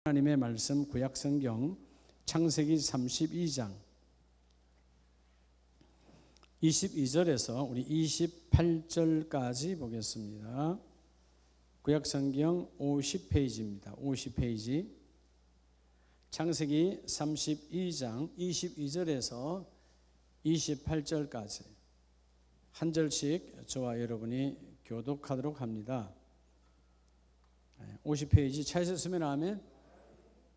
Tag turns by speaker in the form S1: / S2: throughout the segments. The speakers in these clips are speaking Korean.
S1: 하나님의 말씀 구약성경 창세기 32장 22절에서 우리 28절까지 보겠습니다. 구약성경 50페이지입니다. 50페이지 창세기 32장 22절에서 28절까지 한 절씩 저와 여러분이 교독하도록 합니다. 50페이지 찾으셨으면 아멘.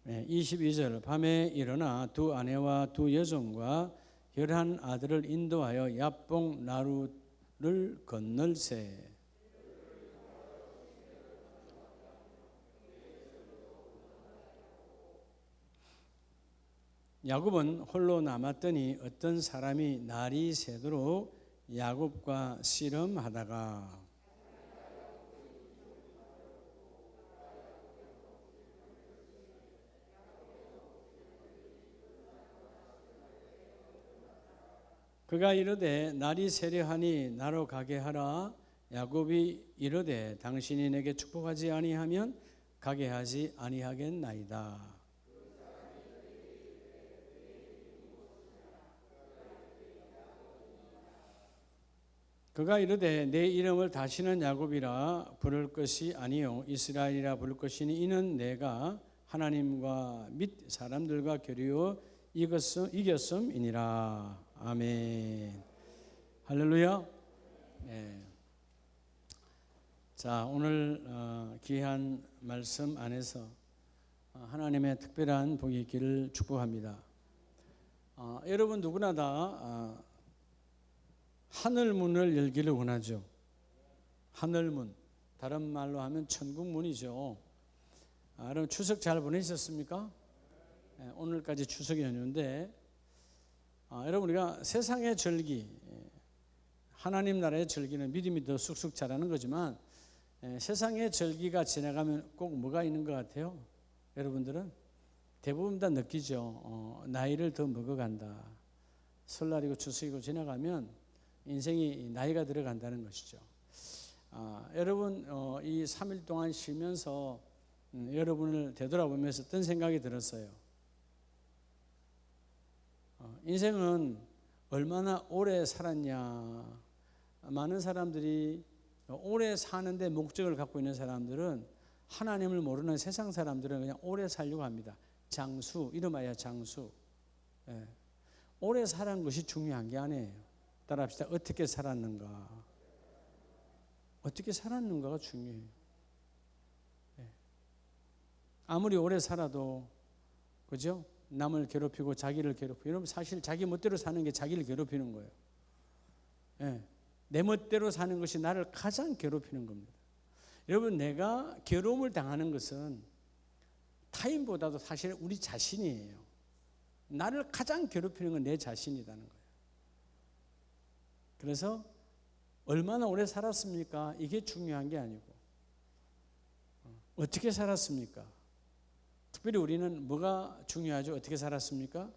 S1: 22절 밤에 일어나 두 아내와 두 여종과 11 아들을 인도하여 야복 나루를 건널세. 야곱은 홀로 남았더니 어떤 사람이 날이 새도록 야곱과 씨름하다가 그가 이르되 날이 세려하니 나로 가게 하라. 야곱이 이르되 당신이 내게 축복하지 아니하면 가게 하지 아니하겠나이다. 그가 이르되 내 이름을 다시는 야곱이라 부를 것이 아니요 이스라엘이라 부를 것이니 이는 내가 하나님과 및 사람들과 교류어 이겼음이니라. 아멘. 할렐루야. 네. 자, 오늘 귀한 말씀 안에서 하나님의 특별한 복이 있기를 축복합니다. 여러분 누구나 다 하늘문을 열기를 원하죠. 하늘문, 다른 말로 하면 천국문이죠. 여러분 추석 잘 보내셨습니까? 네, 오늘까지 추석 연휴인데 여러분 우리가 세상의 절기, 하나님 나라의 절기는 믿음이 더 쑥쑥 자라는 거지만 세상의 절기가 지나가면 꼭 뭐가 있는 것 같아요? 여러분들은 대부분 다 느끼죠. 나이를 더 먹어간다. 설날이고 추석이고 지나가면 인생이 나이가 들어간다는 것이죠. 여러분 이 3일 동안 쉬면서 여러분을 되돌아보면서 어떤 생각이 들었어요? 인생은 얼마나 오래 살았냐. 많은 사람들이 오래 사는데 목적을 갖고 있는 사람들은 하나님을 모르는 세상 사람들은 그냥 오래 살려고 합니다. 장수, 이름하여 장수. 오래 살은 것이 중요한 게 아니에요. 따라합시다. 어떻게 살았는가. 어떻게 살았는가가 중요해요. 아무리 오래 살아도 그죠? 남을 괴롭히고 자기를 괴롭히고 여러분 사실 자기 멋대로 사는 게 자기를 괴롭히는 거예요. 내 멋대로 사는 것이 나를 가장 괴롭히는 겁니다. 여러분 내가 괴로움을 당하는 것은 타인보다도 사실 우리 자신이에요. 나를 가장 괴롭히는 건 내 자신이라는 거예요. 그래서 얼마나 오래 살았습니까? 이게 중요한 게 아니고 어떻게 살았습니까? 특별히 우리는 뭐가 중요하죠? 어떻게 살았습니까?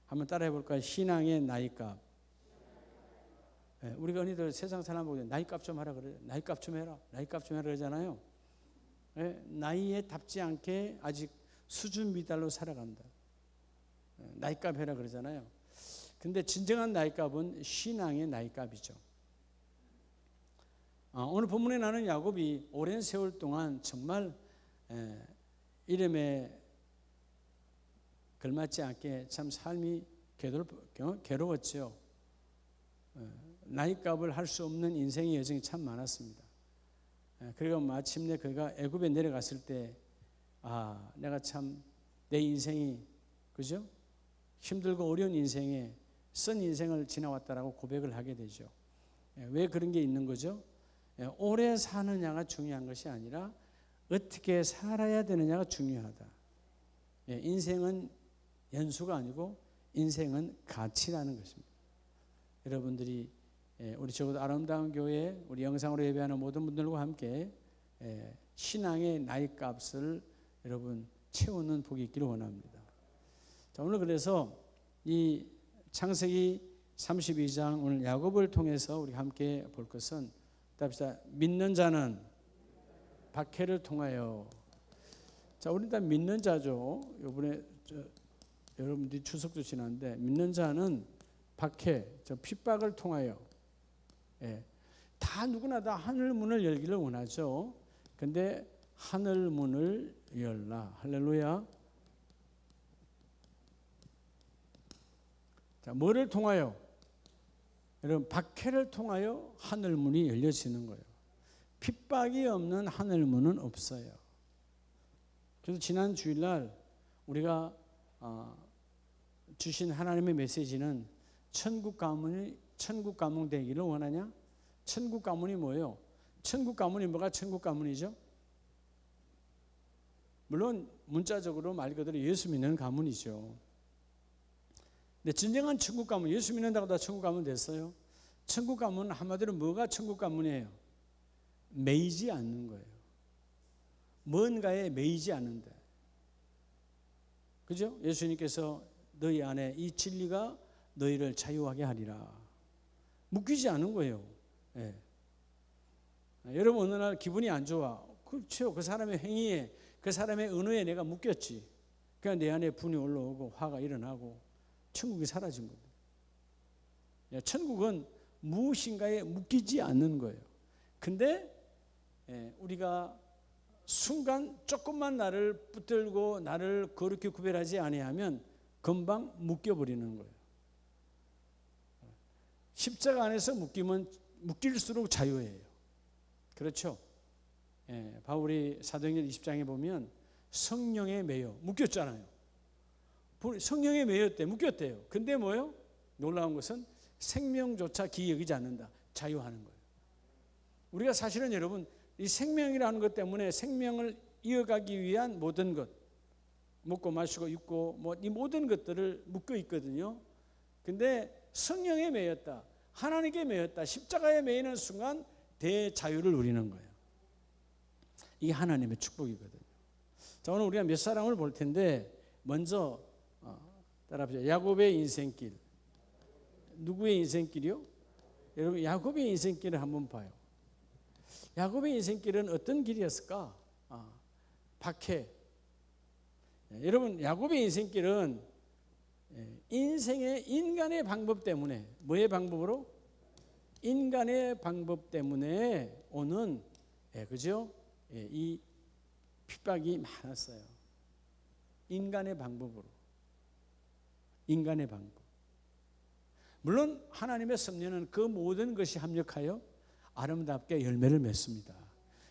S1: 한번 따라해 볼까요? 신앙의 나이값. 우리가 언니들 세상 사람 보고 나이값 좀 하라 그래요. 나이값 좀 해라. 나이값 좀 해라 그러잖아요. 나이에 답지 않게 아직 수준 미달로 살아간다. 나이값 해라 그러잖아요. 근데 진정한 나이값은 신앙의 나이값이죠. 오늘 본문에 나는 야곱이 오랜 세월 동안 정말 이름에 걸맞지 않게 참 삶이 괴로웠죠. 나이값을 할 수 없는 인생의 여정이 참 많았습니다. 그리고 마침내 그가 애굽에 내려갔을 때 내가 참 내 인생이 그죠? 힘들고 어려운 인생에 쓴 인생을 지나왔다라고 고백을 하게 되죠. 왜 그런 게 있는 거죠? 오래 사느냐가 중요한 것이 아니라 어떻게 살아야 되느냐가 중요하다. 인생은 연수가 아니고 인생은 가치라는 것입니다. 여러분들이 우리 적어도 아름다운 교회 우리 영상으로 예배하는 모든 분들과 함께 신앙의 나이값을 여러분 채우는 복이 있기를 원합니다. 자, 오늘 그래서 이 창세기 32장 오늘 야곱을 통해서 우리 함께 볼 것은 믿는 자는 박해를 통하여 자, 우리 다 믿는 자죠. 이번에 여러분들이 추석도 지났는데 믿는 자는 박해, 핍박을 통하여 다 누구나 다 하늘 문을 열기를 원하죠. 근데 하늘 문을 열라. 할렐루야. 자, 뭐를 통하여? 여러분, 박해를 통하여 하늘 문이 열려지는 거예요. 핍박이 없는 하늘 문은 없어요. 그래서 지난 주일날 우리가 주신 하나님의 메시지는 천국 가문 되기를 원하냐? 천국 가문이 뭐예요? 천국 가문이 뭐가 천국 가문이죠? 물론 문자적으로 말 그대로 예수 믿는 가문이죠. 근데 진정한 천국 가문, 예수 믿는다고 다 천국 가문 됐어요? 천국 가문은 한마디로 뭐가 천국 가문이에요? 매이지 않는 거예요. 뭔가에 매이지 않는다. 그죠? 예수님께서 너희 안에 이 진리가 너희를 자유하게 하리라. 묶이지 않은 거예요. 예. 여러분 어느 날 기분이 안 좋아. 그렇죠. 그 사람의 행위에, 그 사람의 언어에 내가 묶였지. 그러니까 내 안에 분이 올라오고 화가 일어나고 천국이 사라진 거예요. 천국은 무엇인가에 묶이지 않는 거예요. 근데 우리가 순간 조금만 나를 붙들고 나를 거룩히 구별하지 아니하면 금방 묶여버리는 거예요. 십자가 안에서 묶일수록 자유예요. 그렇죠? 바울이 사도행전 20장에 보면 성령에 매여 묶였잖아요. 성령에 매였대, 묶였대요. 근데 뭐예요? 놀라운 것은 생명조차 기이 여기지 않는다. 자유하는 거예요. 우리가 사실은 여러분 이 생명이라는 것 때문에 생명을 이어가기 위한 모든 것, 먹고 마시고 입고 이 모든 것들을 묶여 있거든요. 근데 성령에 매였다, 하나님께 매였다, 십자가에 매이는 순간 대자유를 누리는 거예요. 이게 하나님의 축복이거든요. 자, 오늘 우리가 몇 사람을 볼 텐데 먼저 따라합시다. 야곱의 인생길. 누구의 인생길이요? 여러분 야곱의 인생길을 한번 봐요. 야곱의 인생길은 어떤 길이었을까? 박해. 여러분 야곱의 인생길은 인간의 방법 때문에, 뭐의 방법으로? 인간의 방법 때문에 오는 그죠? 이 핍박이 많았어요. 인간의 방법으로. 인간의 방법. 물론 하나님의 섭리는 그 모든 것이 합력하여 아름답게 열매를 맺습니다.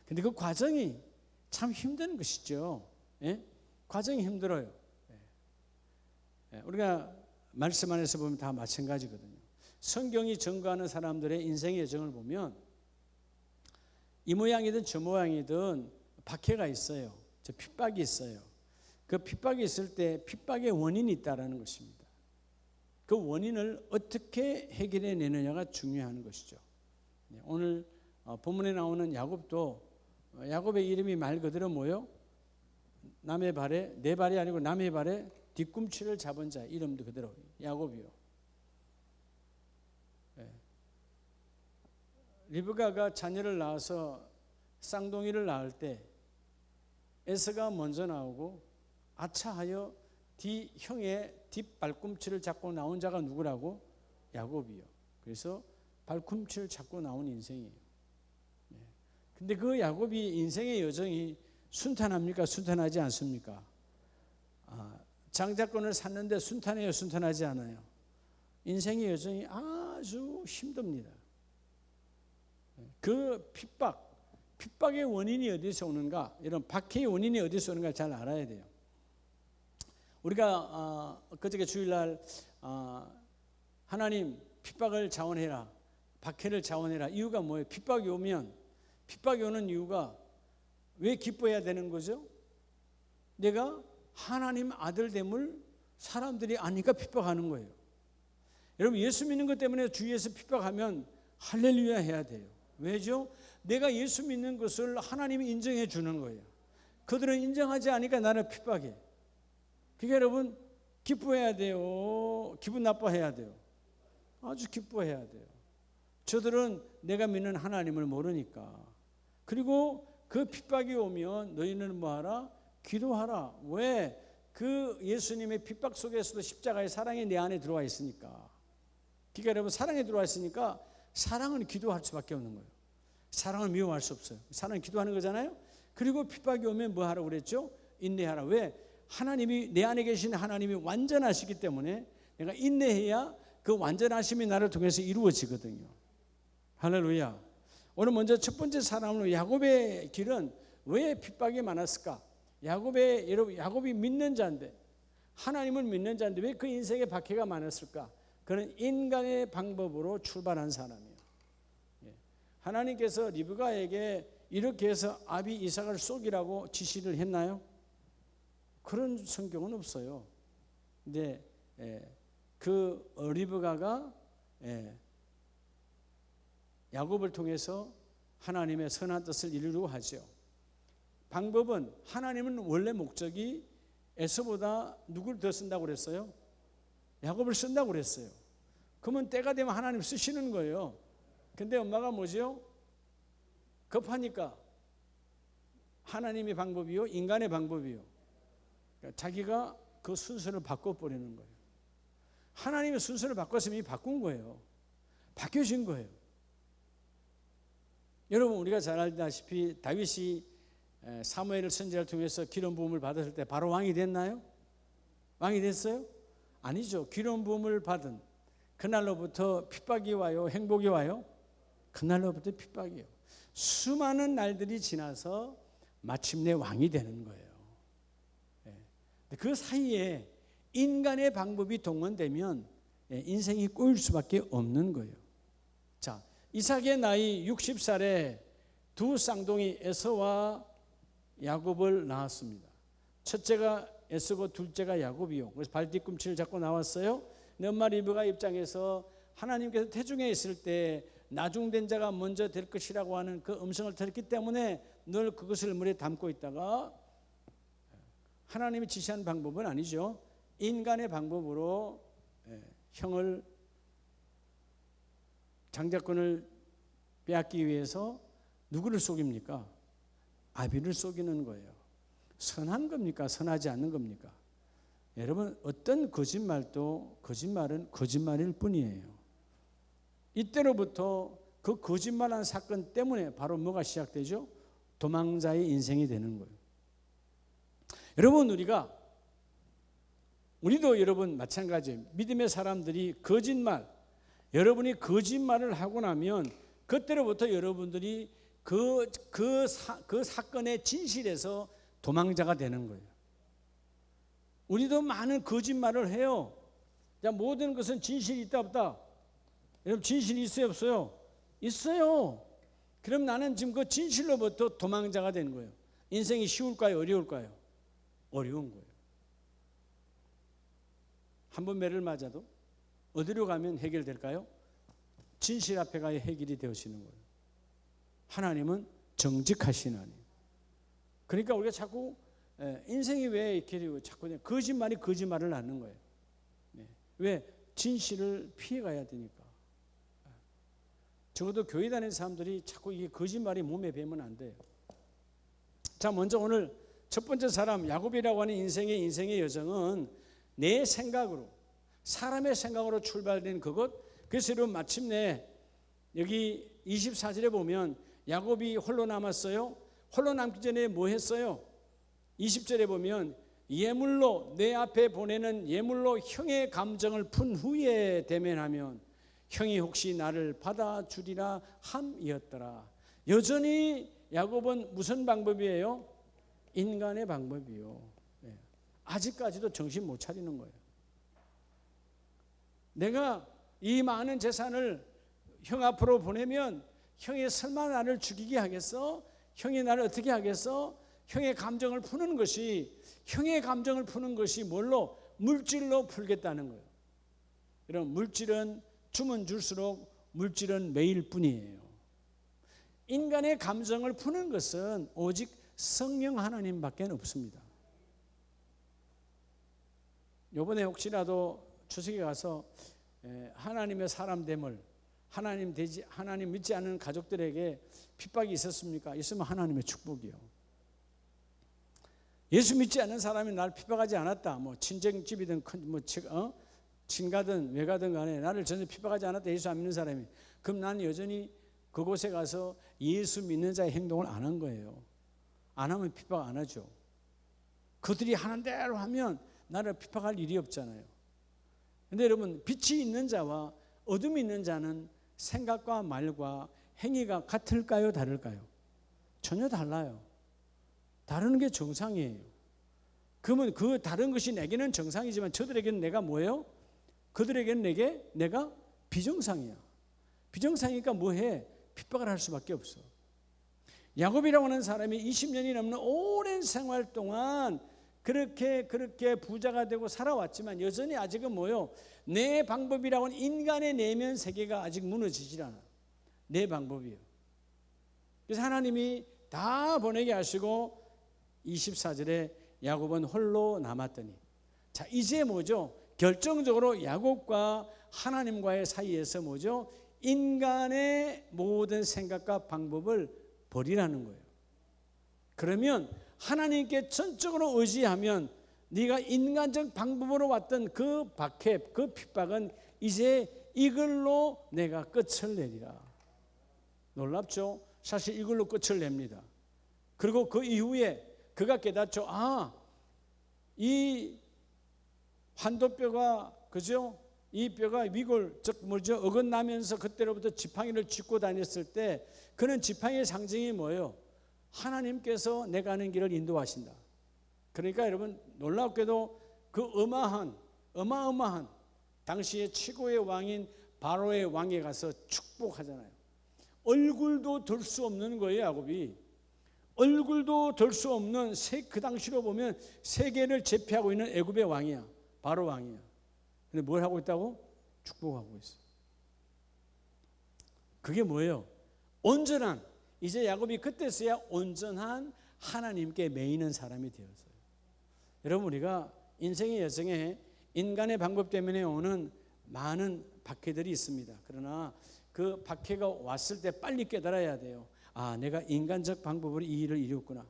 S1: 근데 그 과정이 참 힘든 것이죠. 과정이 힘들어요. 우리가 말씀 안에서 보면 다 마찬가지거든요. 성경이 증거하는 사람들의 인생의 여정을 보면 이 모양이든 저 모양이든 박해가 있어요. 저 핍박이 있어요. 그 핍박이 있을 때 핍박의 원인이 있다는 것입니다. 그 원인을 어떻게 해결해 내느냐가 중요한 것이죠. 오늘 본문에 나오는 야곱도 야곱의 이름이 말 그대로 뭐예요? 남의 발에, 내 발이 아니고 남의 발에 뒤꿈치를 잡은 자, 이름도 그대로 야곱이요. 리브가가 자녀를 낳아서 쌍둥이를 낳을 때 에서가 먼저 나오고 아차하여 형의 뒷발꿈치를 잡고 나온 자가 누구라고? 야곱이요. 그래서 발꿈치를 잡고 나온 인생이에요. 근데 그 야곱이 인생의 여정이 순탄합니까? 순탄하지 않습니까? 장자권을 샀는데 순탄해요? 순탄하지 않아요? 인생의 여정이 아주 힘듭니다. 그 핍박의 원인이 어디서 오는가? 이런 박해의 원인이 어디서 오는가 잘 알아야 돼요. 우리가 그저께 주일날 하나님 핍박을 자원해라, 박해를 자원해라. 이유가 뭐예요? 핍박이 오는 이유가 왜 기뻐해야 되는 거죠? 내가 하나님 아들됨을 사람들이 아니까 핍박하는 거예요. 여러분 예수 믿는 것 때문에 주위에서 핍박하면 할렐루야 해야 돼요. 왜죠? 내가 예수 믿는 것을 하나님이 인정해 주는 거예요. 그들은 인정하지 않으니까 나를 핍박해. 그게 여러분 기뻐해야 돼요? 기분 나빠해야 돼요? 아주 기뻐해야 돼요. 저들은 내가 믿는 하나님을 모르니까. 그리고 그 핍박이 오면 너희는 뭐하라? 기도하라. 왜? 그 예수님의 핍박 속에서도 십자가의 사랑이 내 안에 들어와 있으니까. 그러니까 여러분, 사랑에 들어와 있으니까 사랑은 기도할 수밖에 없는 거예요. 사랑을 미워할 수 없어요. 사랑은 기도하는 거잖아요. 그리고 핍박이 오면 뭐 하라고 그랬죠? 인내하라. 왜? 하나님이, 내 안에 계신 하나님이 완전하시기 때문에 내가 인내해야 그 완전하심이 나를 통해서 이루어지거든요. 할렐루야. 오늘 먼저 첫 번째 사람으로 야곱의 길은 왜 핍박이 많았을까? 야곱이 믿는 자인데, 하나님을 믿는 자인데 왜 그 인생에 박해가 많았을까? 그는 인간의 방법으로 출발한 사람이에요. 하나님께서 리브가에게 이렇게 해서 아비 이삭을 쏘기라고 지시를 했나요? 그런 성경은 없어요. 근데 그 리브가가 야곱을 통해서 하나님의 선한 뜻을 이루려고 하죠. 방법은, 하나님은 원래 목적이 에서보다 누구를 더 쓴다고 그랬어요? 야곱을 쓴다고 그랬어요. 그러면 때가 되면 하나님 쓰시는 거예요. 근데 엄마가 뭐죠? 급하니까 하나님의 방법이요, 인간의 방법이요. 그러니까 자기가 그 순서를 바꿔버리는 거예요. 하나님의 순서를 바꿨으면 이미 바꾼 거예요. 바뀌어진 거예요. 여러분, 우리가 잘 알다시피 다윗이 사무엘 선지자를 통해서 기름 부음을 받았을 때 바로 왕이 됐나요? 왕이 됐어요? 아니죠. 기름 부음을 받은 그날로부터 핍박이 와요, 행복이 와요? 그날로부터 핍박이요. 수많은 날들이 지나서 마침내 왕이 되는 거예요. 그 사이에 인간의 방법이 동원되면 인생이 꼬일 수밖에 없는 거예요. 자, 이삭의 나이 60살에 두 쌍둥이 에서와 야곱을 낳았습니다. 첫째가 에서고 둘째가 야곱이요. 그래서 발뒤꿈치를 잡고 나왔어요. 근데 엄마 리브가 입장에서 하나님께서 태중에 있을 때 나중된 자가 먼저 될 것이라고 하는 그 음성을 들었기 때문에 늘 그것을 물에 담고 있다가, 하나님이 지시한 방법은 아니죠. 인간의 방법으로 형을, 장자권을 빼앗기 위해서 누구를 속입니까? 아비를 속이는 거예요. 선한 겁니까? 선하지 않는 겁니까? 여러분, 어떤 거짓말도 거짓말은 거짓말일 뿐이에요. 이때로부터 그 거짓말한 사건 때문에 바로 뭐가 시작되죠? 도망자의 인생이 되는 거예요. 여러분, 우리도 여러분 마찬가지예요. 믿음의 사람들이 거짓말, 여러분이 거짓말을 하고 나면 그때로부터 여러분들이 그 사건의 진실에서 도망자가 되는 거예요. 우리도 많은 거짓말을 해요. 자, 모든 것은 진실이 있다 없다? 여러분, 진실이 있어요 없어요? 있어요. 그럼 나는 지금 그 진실로부터 도망자가 되는 거예요. 인생이 쉬울까요 어려울까요? 어려운 거예요. 한 번 매를 맞아도 어디로 가면 해결될까요? 진실 앞에 가야 해결이 되어지는 거예요. 하나님은 정직하신 하나님. 그러니까 우리가 자꾸 인생이 왜 이렇게 자꾸 거짓말을 하는 거예요. 왜? 진실을 피해가야 되니까. 적어도 교회 다니는 사람들이 자꾸 이게 거짓말이 몸에 배면 안 돼요. 자, 먼저 오늘 첫 번째 사람 야곱이라고 하는 인생의 여정은 내 생각으로, 사람의 생각으로 출발된 그것. 그래서 여러분, 마침내 여기 24절에 보면 야곱이 홀로 남았어요. 홀로 남기 전에 뭐 했어요? 20절에 보면 예물로, 내 앞에 보내는 예물로 형의 감정을 푼 후에 대면하면 형이 혹시 나를 받아주리라 함이었더라. 여전히 야곱은 무슨 방법이에요? 인간의 방법이요. 아직까지도 정신 못 차리는 거예요. 내가 이 많은 재산을 형 앞으로 보내면 형이 설마 나를 죽이게 하겠어? 형이 나를 어떻게 하겠어? 형의 감정을 푸는 것이 뭘로? 물질로 풀겠다는 거예요. 여러분, 물질은 주면 줄수록 물질은 매일 뿐이에요. 인간의 감정을 푸는 것은 오직 성령 하나님밖에 없습니다. 이번에 혹시라도 추석에 가서 하나님의 사람됨을, 하나님 믿지 않는 가족들에게 핍박이 있었습니까? 있으면 하나님의 축복이요. 예수 믿지 않는 사람이 나를 핍박하지 않았다. 뭐 친정집이든 친가든 외가든 간에 나를 전혀 핍박하지 않았다. 예수 안 믿는 사람이. 그럼 나는 여전히 그곳에 가서 예수 믿는 자의 행동을 안 한 거예요. 안 하면 핍박 안 하죠. 그들이 하는 대로 하면 나를 핍박할 일이 없잖아요. 근데 여러분, 빛이 있는 자와 어둠이 있는 자는 생각과 말과 행위가 같을까요? 다를까요? 전혀 달라요. 다른 게 정상이에요. 그러면 그 다른 것이 내게는 정상이지만 저들에게는 내가 뭐예요? 그들에게는 내가 비정상이야. 비정상이니까 뭐해? 핍박을 할 수밖에 없어. 야곱이라고 하는 사람이 20년이 넘는 오랜 생활 동안 그렇게 부자가 되고 살아왔지만 여전히 아직은 뭐예요? 내 방법이라고 하는 인간의 내면 세계가 아직 무너지질 않아. 내 방법이에요. 그래서 하나님이 다 보내게 하시고 24절에 야곱은 홀로 남았더니, 자 이제 뭐죠? 결정적으로 야곱과 하나님과의 사이에서 뭐죠? 인간의 모든 생각과 방법을 버리라는 거예요. 그러면 하나님께 전적으로 의지하면 네가 인간적 방법으로 왔던 그 박해, 그 핍박은 이제 이걸로 내가 끝을 내리라. 놀랍죠? 사실 이걸로 끝을 냅니다. 그리고 그 이후에 그가 깨닫죠. 이 환도뼈가, 그죠? 이 뼈가 위골, 즉 뭐죠? 어긋나면서 그때로부터 지팡이를 짚고 다녔을 때 그는 지팡이의 상징이 뭐예요? 하나님께서 내가 가는 길을 인도하신다. 그러니까 여러분, 놀랍게도 그 어마어마한 당시의 최고의 왕인 바로의 왕에 가서 축복하잖아요. 얼굴도 들 수 없는 거예요. 야곱이 얼굴도 들 수 없는, 그 당시로 보면 세계를 제패하고 있는 애굽의 왕이야. 바로 왕이야. 근데 뭘 하고 있다고? 축복하고 있어. 그게 뭐예요? 온전한, 이제 야곱이 그때서야 온전한 하나님께 매이는 사람이 되었어요. 여러분, 우리가 인생의 여정에 인간의 방법 때문에 오는 많은 박해들이 있습니다. 그러나 그 박해가 왔을 때 빨리 깨달아야 돼요. 내가 인간적 방법으로 이 일을 이뤘구나.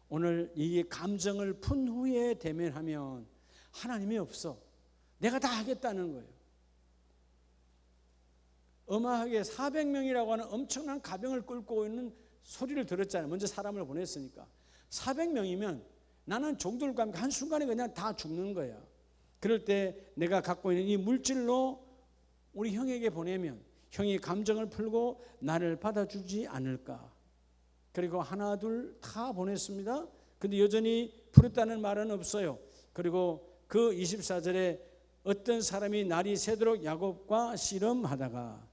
S1: 오늘 이 감정을 푼 후에 대면하면 하나님이 없어. 내가 다 하겠다는 거예요. 어마하게 400명이라고 하는 엄청난 가병을 끌고 있는 소리를 들었잖아요. 먼저 사람을 보냈으니까. 400명이면 나는 종들과 함께 한순간에 그냥 다 죽는 거야. 그럴 때 내가 갖고 있는 이 물질로 우리 형에게 보내면 형이 감정을 풀고 나를 받아주지 않을까. 그리고 하나 둘 다 보냈습니다. 근데 여전히 풀었다는 말은 없어요. 그리고 그 24절에 어떤 사람이 날이 새도록 야곱과 씨름하다가,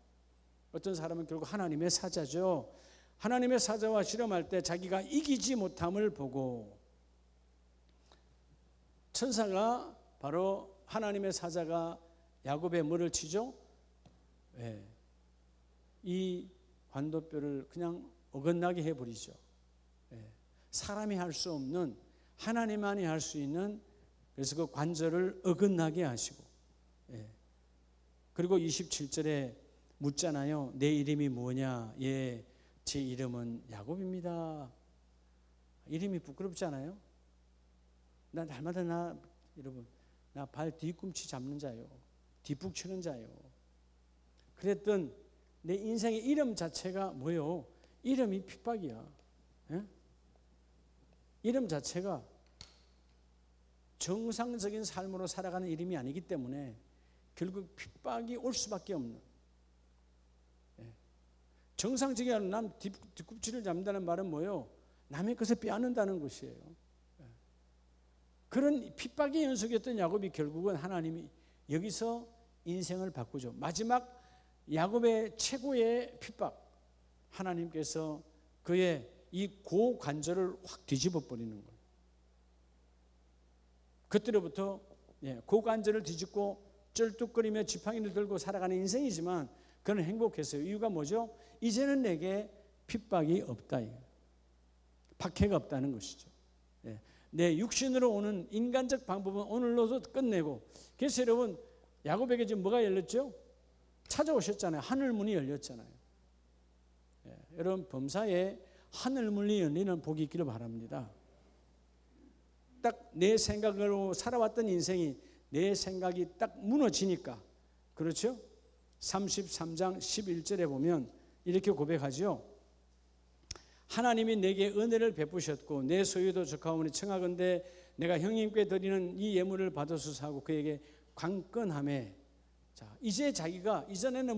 S1: 어떤 사람은 결국 하나님의 사자죠. 하나님의 사자와 씨름할 때 자기가 이기지 못함을 보고 천사가, 바로 하나님의 사자가 야곱의 뭐를 치죠? 이 관도뼈를 그냥 어긋나게 해버리죠. 사람이 할 수 없는, 하나님만이 할 수 있는, 그래서 그 관절을 어긋나게 하시고, 그리고 27절에 묻잖아요. 내 이름이 뭐냐? 제 이름은 야곱입니다. 이름이 부끄럽잖아요. 나 날마다 여러분, 나 발 뒤꿈치 잡는 자요, 뒷북 치는 자요. 그랬던 내 인생의 이름 자체가 뭐예요? 이름이 핍박이야. 이름 자체가 정상적인 삶으로 살아가는 이름이 아니기 때문에 결국 핍박이 올 수밖에 없는. 정상적인 남 뒤꿈치를 잡는다는 말은 뭐예요? 남의 것을 빼앗는다는 것이에요. 그런 핍박의 연속이었던 야곱이 결국은 하나님이 여기서 인생을 바꾸죠. 마지막 야곱의 최고의 핍박, 하나님께서 그의 이 고관절을 확 뒤집어 버리는 거예요. 그때로부터 고관절을 뒤집고 쩔뚝거리며 지팡이를 들고 살아가는 인생이지만 그는 행복했어요. 이유가 뭐죠? 이제는 내게 핍박이 없다, 박해가 없다는 것이죠. 내 육신으로 오는 인간적 방법은 오늘로도 끝내고. 그래서 여러분, 야곱에게 지금 뭐가 열렸죠? 찾아오셨잖아요. 하늘문이 열렸잖아요. 여러분, 범사에 하늘문이 열리는 복이 있기를 바랍니다. 딱 내 생각으로 살아왔던 인생이 내 생각이 딱 무너지니까, 그렇죠? 33장 11절에 보면 이렇게 고백하죠. 하나님이 내게 은혜를 베푸셨고 내 소유도 적하오니 청하건대 내가 형님께 드리는 이 예물을 받으소서 하고 그에게 관건하매. 자, 이제 자기가 이전에는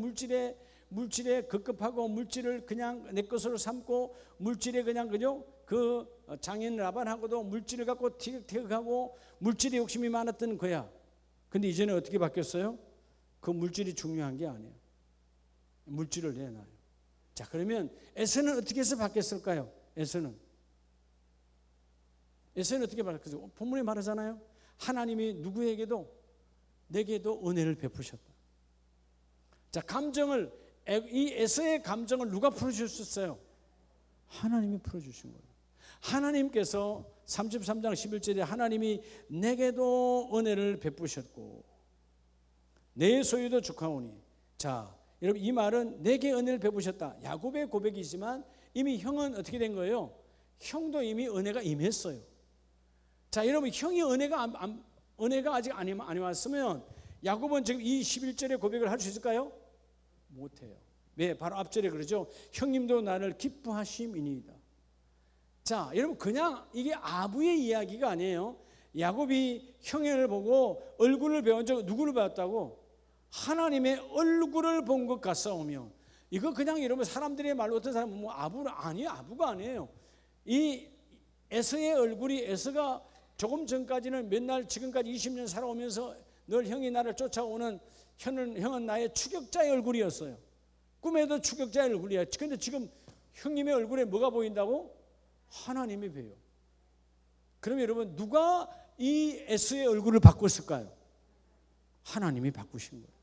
S1: 물질에 급급하고 물질을 그냥 내 것으로 삼고 물질에 그냥 그죠? 그 장인 라반하고도 물질을 갖고 티격태격하고 물질에 욕심이 많았던 거야. 근데 이제는 어떻게 바뀌었어요? 그 물질이 중요한 게 아니에요. 물질을 내놔요. 자, 그러면 에서는 어떻게 해서 바뀌었을까요? 에서는 어떻게 바뀌었어요? 본문에 말하잖아요. 하나님이 누구에게도 내게도 은혜를 베푸셨다. 자, 이 에서의 감정을 누가 풀어주셨어요? 하나님이 풀어주신 거예요. 하나님께서 33장 11절에 하나님이 내게도 은혜를 베푸셨고 내 소유도 축하오니. 자, 여러분, 이 말은 내게 은혜를 베푸셨다. 야곱의 고백이지만 이미 형은 어떻게 된 거예요? 형도 이미 은혜가 임했어요. 자, 여러분, 형이 은혜가 아직 안 왔으면 야곱은 지금 이 11절의 고백을 할 수 있을까요? 못해요. 왜? 바로 앞절에 그러죠. 형님도 나를 기뻐하심이니이다. 자, 여러분, 그냥 이게 아부의 이야기가 아니에요. 야곱이 형을 보고 얼굴을 배운 적 누구를 봤다고? 하나님의 얼굴을 본 것 같사오며. 이거 그냥 여러분 사람들의 말로 어떤 사람은 뭐 아부가 아니에요. 이 에서의 얼굴이, 에서가 조금 전까지는 맨날 지금까지 20년 살아오면서 늘 형이 나를 쫓아오는 형은 나의 추격자의 얼굴이었어요. 꿈에도 추격자의 얼굴이야. 그런데 지금 형님의 얼굴에 뭐가 보인다고? 하나님이 보여요. 그러면 여러분, 누가 이 에서의 얼굴을 바꿨을까요? 하나님이 바꾸신 거예요.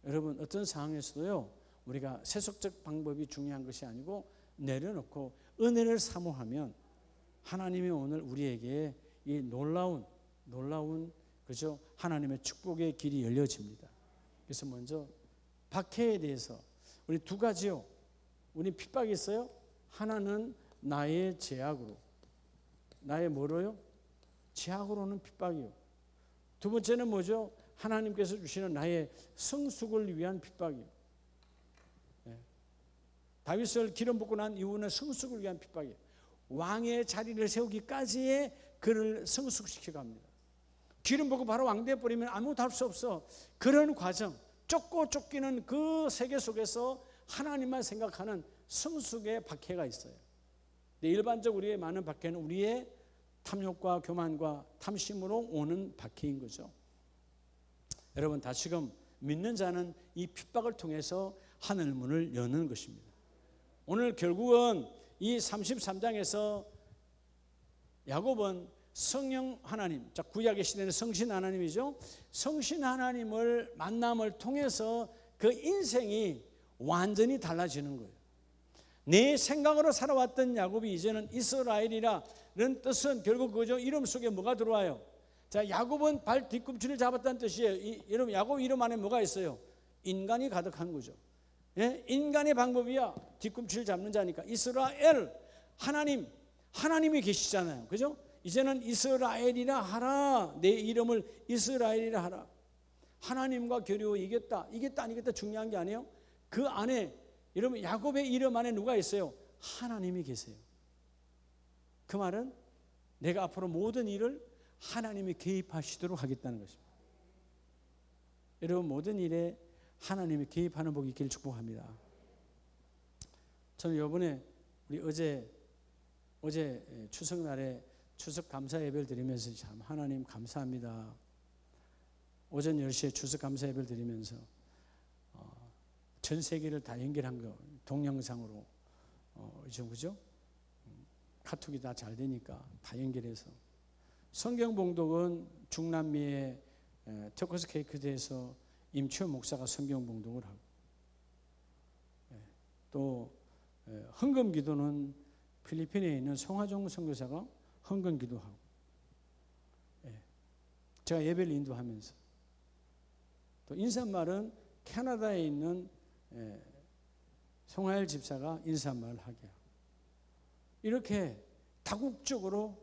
S1: 여러분, 어떤 상황에서도요, 우리가 세속적 방법이 중요한 것이 아니고 내려놓고 은혜를 사모하면 하나님이 오늘 우리에게 이 놀라운 그죠? 하나님의 축복의 길이 열려집니다. 그래서 먼저 박해에 대해서 우리 두 가지요. 우리 핍박이 있어요. 하나는 나의 죄악으로, 나의 뭐로요? 죄악으로는 핍박이요. 두 번째는 뭐죠? 하나님께서 주시는 나의 성숙을 위한 핍박이요. 네. 다윗을 기름 붓고 난 이후는 성숙을 위한 핍박이에요. 왕의 자리를 세우기까지의 그를 성숙시켜 갑니다. 기름 붓고 바로 왕 되어버리면 아무것도 할 수 없어. 그런 과정, 쫓기는 그 세계 속에서 하나님만 생각하는 성숙의 박해가 있어요. 근데 일반적으로 우리의 많은 박해는 우리의 탐욕과 교만과 탐심으로 오는 박해인 거죠. 여러분, 다시금 믿는 자는 이 핍박을 통해서 하늘 문을 여는 것입니다. 오늘 결국은 이 33장에서 야곱은 성령 하나님, 자, 구약의 시대는 성신 하나님이죠. 성신 하나님을 만남을 통해서 그 인생이 완전히 달라지는 거예요. 내 생각으로 살아왔던 야곱이 이제는 이스라엘이라는 뜻은 결국 그죠. 이름 속에 뭐가 들어와요? 자, 야곱은 발 뒤꿈치를 잡았다는 뜻이에요. 여러분, 야곱 이름 안에 뭐가 있어요? 인간이 가득한 거죠. 예? 인간의 방법이야. 뒤꿈치를 잡는 자니까. 이스라엘, 하나님이 계시잖아요. 그죠? 이제는 이스라엘이라 하라. 내 이름을 이스라엘이라 하라. 하나님과 교류어 이겼다 중요한 게 아니에요. 그 안에 여러분, 야곱의 이름 안에 누가 있어요? 하나님이 계세요. 그 말은 내가 앞으로 모든 일을 하나님이 개입하시도록 하겠다는 것입니다. 여러분, 모든 일에 하나님이 개입하는 복이 있기를 축복합니다. 저는 이번에 우리 어제 추석날에 추석 감사 예배를 드리면서 참 하나님 감사합니다. 오전 10시에 추석 감사 예배를 드리면서 전 세계를 다 연결한 거 동영상으로 그죠? 카톡이 다 잘 되니까 다 연결해서 성경 봉독은 중남미의 터커스 케이크드에서 임치호 목사가 성경 봉독을 하고, 또 헌금 기도는 필리핀에 있는 송하종 선교사가 헌금 기도하고, 제가 예배를 인도하면서, 또 인사말은 캐나다에 있는 송하일 집사가 인사말을 하게 하고, 이렇게 다국적으로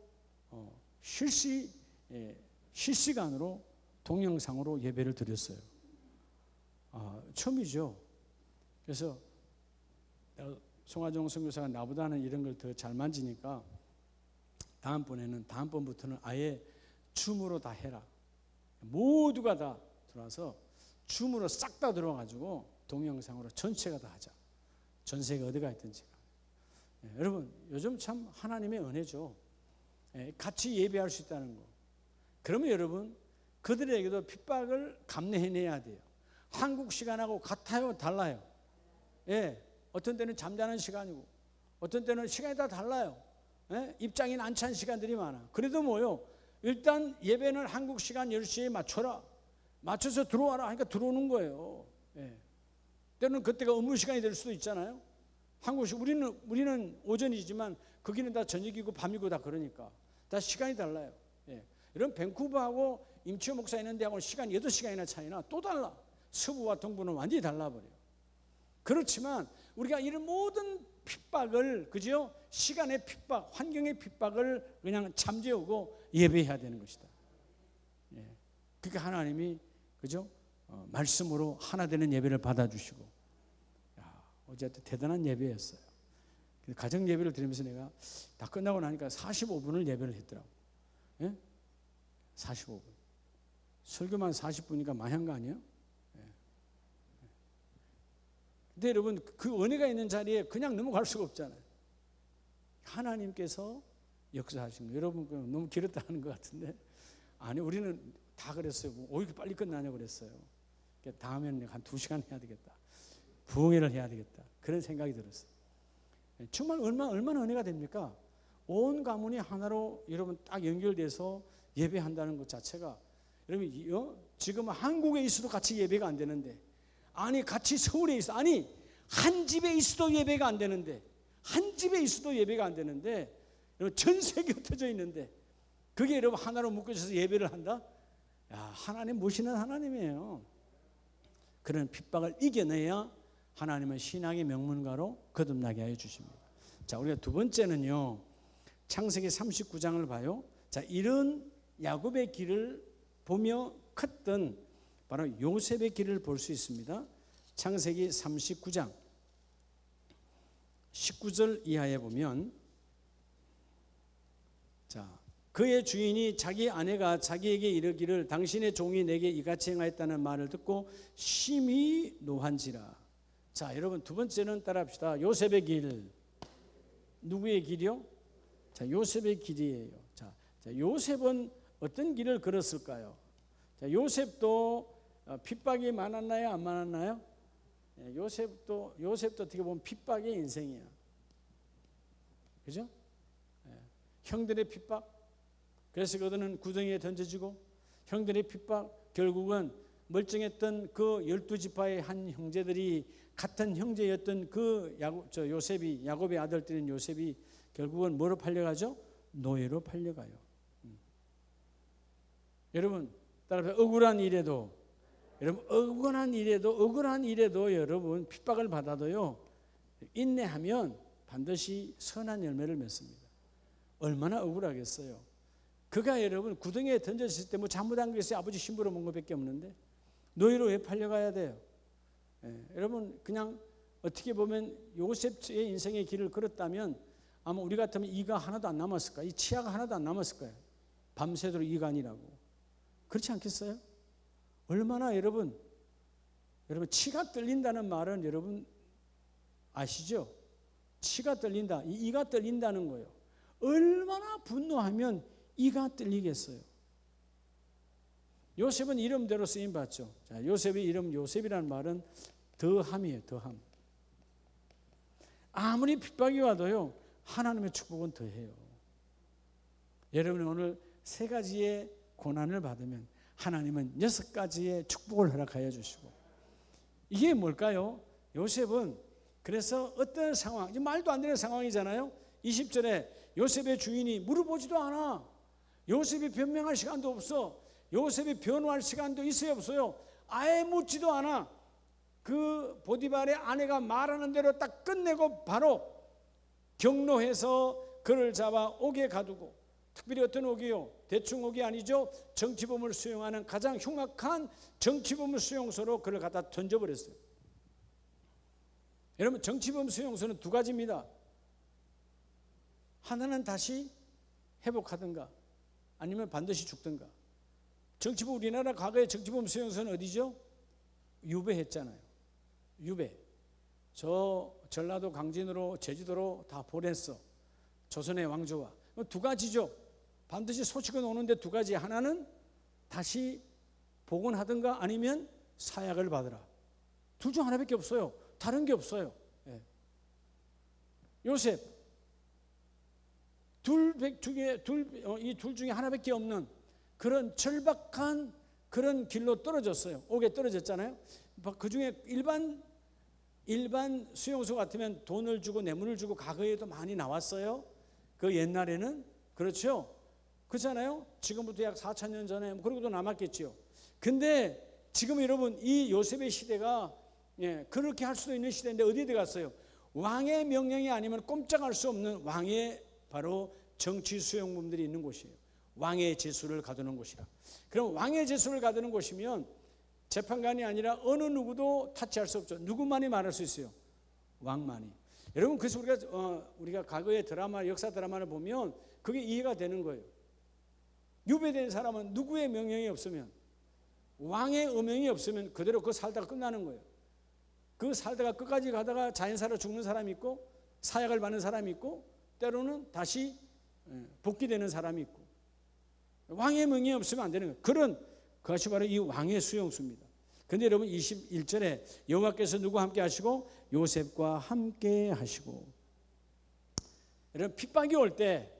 S1: 실시간으로 동영상으로 예배를 드렸어요. 처음이죠. 그래서 송하정 선교사가 나보다는 이런 걸 더 잘 만지니까 다음번부터는 아예 줌으로 다 해라. 모두가 다 들어와서 줌으로 싹 다 들어와가지고 동영상으로 전체가 다 하자. 전 세계 어디가 있든지. 여러분 요즘 참 하나님의 은혜죠. 같이 예배할 수 있다는 거. 그러면 여러분 그들에게도 핍박을 감내해내야 돼요. 한국 시간하고 같아요, 달라요? 어떤 때는 잠자는 시간이고 어떤 때는 시간이 다 달라요. 입장이 난처한 시간들이 많아. 그래도 뭐요? 일단 예배는 한국 시간 10시에 맞춰라. 맞춰서 들어와라 하니까 들어오는 거예요. 때로는 그때가 업무 시간이 될 수도 있잖아요. 한국식 우리는 오전이지만 거기는 다 저녁이고 밤이고 다 그러니까 다 시간이 달라요. 이런 밴쿠버하고 임치호 목사 있는 데하고 시간 8시간이나 차이나 또 달라. 서부와 동부는 완전히 달라버려요. 그렇지만 우리가 이런 모든 핍박을, 그죠? 시간의 핍박, 환경의 핍박을 그냥 잠재우고 예배해야 되는 것이다. 그러니까 하나님이, 그죠? 말씀으로 하나 되는 예배를 받아주시고, 어쨌든 대단한 예배였어요. 가정 예배를 드리면서 내가 다 끝나고 나니까 45분을 예배를 했더라고. 45분. 설교만 40분이니까 많이 한 거 아니에요? 근데 여러분 그 은혜가 있는 자리에 그냥 넘어갈 수가 없잖아요. 하나님께서 역사하신 거. 여러분 너무 길었다 하는 것 같은데 아니 우리는 다 그랬어요. 왜 이렇게 빨리 끝나냐고 그랬어요. 다음에는 한 2시간 해야 되겠다. 부흥회를 해야 되겠다. 그런 생각이 들었어요. 정말 얼마나 은혜가 됩니까? 온 가문이 하나로 여러분 딱 연결돼서 예배한다는 것 자체가 여러분 지금 한국에 있어도 같이 예배가 안 되는데 아니 같이 서울에 있어 아니 한 집에 있어도 예배가 안 되는데 한 집에 있어도 예배가 안 되는데 여러분 전 세계 흩어져 있는데 그게 여러분 하나로 묶여져서 예배를 한다? 야, 하나님 모시는 하나님이에요. 그런 핍박을 이겨내야 하나님은 신앙의 명문가로 거듭나게 하여 주십니다. 자, 우리가 두 번째는요. 창세기 39장을 봐요. 자, 이런 야곱의 길을 보며 컸던 바로 요셉의 길을 볼 수 있습니다. 창세기 39장 19절 이하에 보면 자, 그의 주인이 자기 아내가 자기에게 이르기를 당신의 종이 내게 이같이 행하였다는 말을 듣고 심히 노한지라. 자, 여러분 두 번째는 따라합시다. 요셉의 길. 누구의 길이요? 자, 요셉의 길이에요. 자, 요셉은 어떤 길을 걸었을까요? 자, 요셉도 핍박이 많았나요? 안 많았나요? 요셉도 어떻게 보면 핍박의 인생이야. 그죠? 형들의 핍박. 그래서 그들은 구덩이에 던져지고 형들의 핍박. 결국은 멀쩡했던 그 12지파의 한 형제들이 같은 형제였던 그 요셉이 야곱의 아들들인 요셉이 결국은 뭐로 팔려가죠? 노예로 팔려가요. 여러분 따라서 억울한 일에도 여러분 핍박을 받아도요 인내하면 반드시 선한 열매를 맺습니다. 얼마나 억울하겠어요. 그가 여러분 구덩이에 던졌을 때 뭐 잘못한 게 있어요. 아버지 심부름 온 것밖에 없는데 노예로 왜 팔려가야 돼요? 여러분 그냥 어떻게 보면 요셉의 인생의 길을 걸었다면 아마 우리 같으면 이가 하나도 안 남았을까? 이 치아가 하나도 안 남았을 거예요. 밤새도록 이가 아니라고. 그렇지 않겠어요? 얼마나 여러분 치가 떨린다는 말은 여러분 아시죠? 치가 떨린다. 이가 떨린다는 거예요. 얼마나 분노하면 이가 떨리겠어요. 요셉은 이름대로 쓰임 받죠. 자, 요셉의 이름 요셉이라는 말은 더함이에요. 더함. 아무리 핍박이 와도요 하나님의 축복은 더해요. 여러분이 오늘 3가지의 고난을 받으면 하나님은 6가지의 축복을 허락하여 주시고 이게 뭘까요? 요셉은 그래서 어떤 상황, 말도 안 되는 상황이잖아요. 20절에 요셉의 주인이 물어보지도 않아. 요셉이 변명할 시간도 없어. 요셉이 변호할 시간도 있어요 없어요? 아예 묻지도 않아. 그 보디발의 아내가 말하는 대로 딱 끝내고 바로 경로해서 그를 잡아 옥에 가두고, 특별히 어떤 옥이요? 대충 옥이 아니죠. 정치범을 수용하는 가장 흉악한 정치범 수용소로 그를 갖다 던져버렸어요. 여러분, 정치범 수용소는 두 가지입니다. 하나는 다시 회복하든가 아니면 반드시 죽든가. 정치범, 우리나라 과거의 정치범 수용소는 어디죠? 유배했잖아요. 유배. 저 전라도 강진으로 제주도로 다 보냈어. 조선의 왕조가. 두 가지죠. 반드시 소식은 오는데 두 가지. 하나는 다시 복원하든가 아니면 사약을 받으라. 둘 중 하나밖에 없어요. 다른 게 없어요. 예. 요셉 이 둘 중에 하나밖에 없는 그런 절박한 그런 길로 떨어졌어요. 옥에 떨어졌잖아요. 그 중에 일반 수용소 같으면 돈을 주고 뇌물을 주고 과거에도 많이 나왔어요. 그 옛날에는. 그렇죠. 그렇잖아요. 지금부터 약 4,000년 전에 그러고도 남았겠죠. 근데 지금 여러분 이 요셉의 시대가 그렇게 할 수도 있는 시대인데 어디에 들어갔어요? 왕의 명령이 아니면 꼼짝할 수 없는 왕의 바로 정치 수용범들이 있는 곳이에요. 왕의 제수를 가두는 곳이라. 그럼 왕의 제수를 가두는 곳이면 재판관이 아니라 어느 누구도 타치할 수 없죠. 누구만이 말할 수 있어요? 왕만이. 여러분, 그래서 우리가 과거의 드라마, 역사 드라마를 보면 그게 이해가 되는 거예요. 유배된 사람은 누구의 명령이 없으면, 왕의 음명이 없으면 그대로 그 살다가 끝나는 거예요. 그 살다가 끝까지 가다가 자연사로 죽는 사람이 있고, 사약을 받는 사람이 있고, 때로는 다시 복귀되는 사람이 있고, 왕의 명령이 없으면 안 되는 거예요. 그것이 바로 이 왕의 수용소입니다. 그런데 여러분 21절에 여호와께서 누구와 함께 하시고? 요셉과 함께 하시고. 여러분, 핍박이 올 때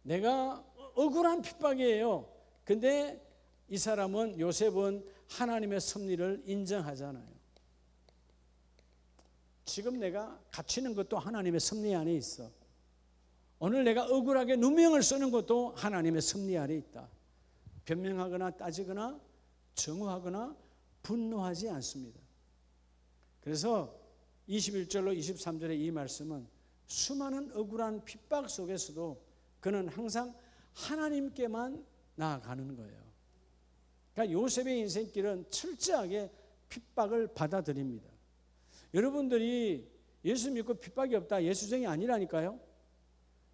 S1: 내가 억울한 핍박이에요. 근데 이 사람은, 요셉은 하나님의 섭리를 인정하잖아요. 지금 내가 갇히는 것도 하나님의 섭리 안에 있어. 오늘 내가 억울하게 누명을 쓰는 것도 하나님의 섭리 안에 있다. 변명하거나 따지거나 정오하거나 분노하지 않습니다. 그래서 21절로 23절의 이 말씀은 수많은 억울한 핍박 속에서도 그는 항상 하나님께만 나아가는 거예요. 그러니까 요셉의 인생길은 철저하게 핍박을 받아들입니다. 여러분들이 예수 믿고 핍박이 없다, 예수쟁이 아니라니까요.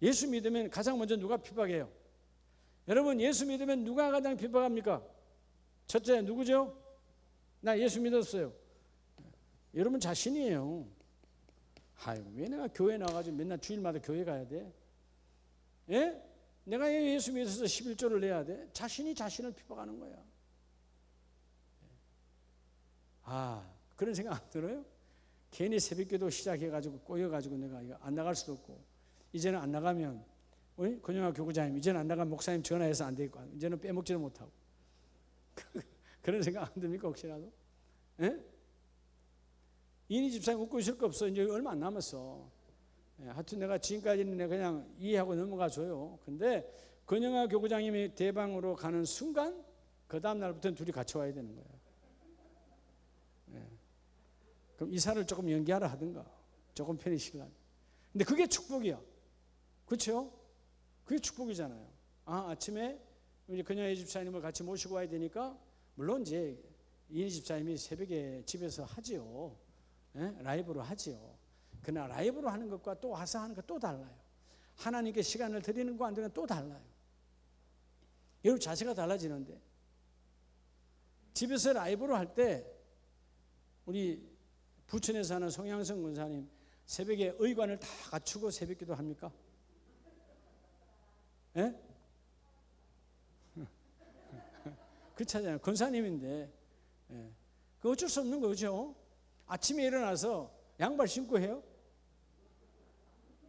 S1: 예수 믿으면 가장 먼저 누가 핍박해요? 여러분, 예수 믿으면 누가 가장 핍박합니까? 첫째, 누구죠? 나 예수 믿었어요. 여러분 자신이에요. 아이고, 왜 내가 교회 나가지고 맨날 주일마다 교회 가야 돼? 예? 내가 예수 믿어서 11조를 내야 돼? 자신이 자신을 핍박하는 거야. 그런 생각 안 들어요? 괜히 새벽기도 시작해가지고 꼬여가지고 내가 이거 안 나갈 수도 없고, 이제는 안 나가면 우리 권영아 교구장님, 이제는 안 나가면 목사님 전화해서 안 되겠고, 이제는 빼먹지를 못하고. 그런 생각 안 듭니까 혹시라도? 예? 이인희 집사님 웃고 있을 거 없어. 이제 얼마 안 남았어. 하여튼 내가 지금까지는 내가 그냥 이해하고 넘어가 줘요. 근데 권영아 교구장님이 대방으로 가는 순간 그 다음 날부터는 둘이 같이 와야 되는 거야. 그럼 이사를 조금 연기하라 하든가, 조금 편히 쉬려면. 근데 그게 축복이야. 그렇죠? 그게 축복이잖아요. 아침에 우리 그녀의 집사님을 같이 모시고 와야 되니까, 물론 이제 이인희 집사님이 새벽에 집에서 하지요. 라이브로 하지요. 그러나 라이브로 하는 것과 또 와서 하는 것 또 달라요. 하나님께 시간을 드리는 것과 안 드리는 것 또 달라요. 여러분, 자세가 달라지는데, 집에서 라이브로 할 때 우리 부천에 사는 송양성 권사님 새벽에 의관을 다 갖추고 새벽기도 합니까? 예? 그렇잖아요. 권사님인데. 예. 그 어쩔 수 없는 거죠. 아침에 일어나서 양발 신고 해요?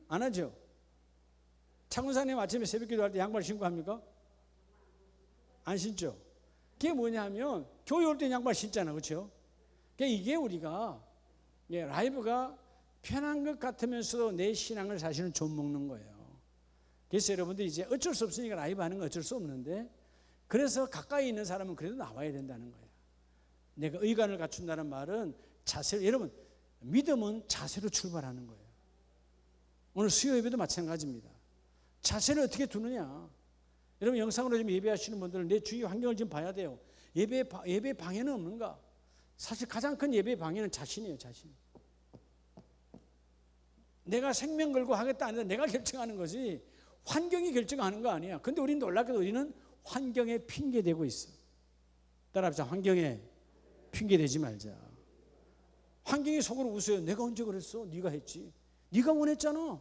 S1: 안 하죠? 차권사님 아침에 새벽기도 할 때 양발 신고 합니까? 안 신죠? 그게 뭐냐면 교회 올 때 양발 신잖아. 그렇죠? 그러니까 이게 우리가 라이브가 편한 것 같으면서도 내 신앙을 사실은 좀 먹는 거예요. 그래서 여러분들이 이제 어쩔 수 없으니까 라이브 하는 건 어쩔 수 없는데, 그래서 가까이 있는 사람은 그래도 나와야 된다는 거예요. 내가 의관을 갖춘다는 말은 자세로, 여러분 믿음은 자세로 출발하는 거예요. 오늘 수요 예배도 마찬가지입니다. 자세를 어떻게 두느냐. 여러분 영상으로 좀 예배하시는 분들은 내 주위 환경을 좀 봐야 돼요. 예배 방해는 없는가? 사실 가장 큰 예배 방해는 자신이에요. 자신. 내가 생명 걸고 하겠다 아니다. 내가 결정하는 거지 환경이 결정하는 거 아니야. 근데 우리는 놀랍게도 우리는 환경에 핑계대고 있어. 따라합시다. 환경에 핑계대지 말자. 환경이 속으로 웃어요. 내가 언제 그랬어? 네가 했지. 네가 원했잖아.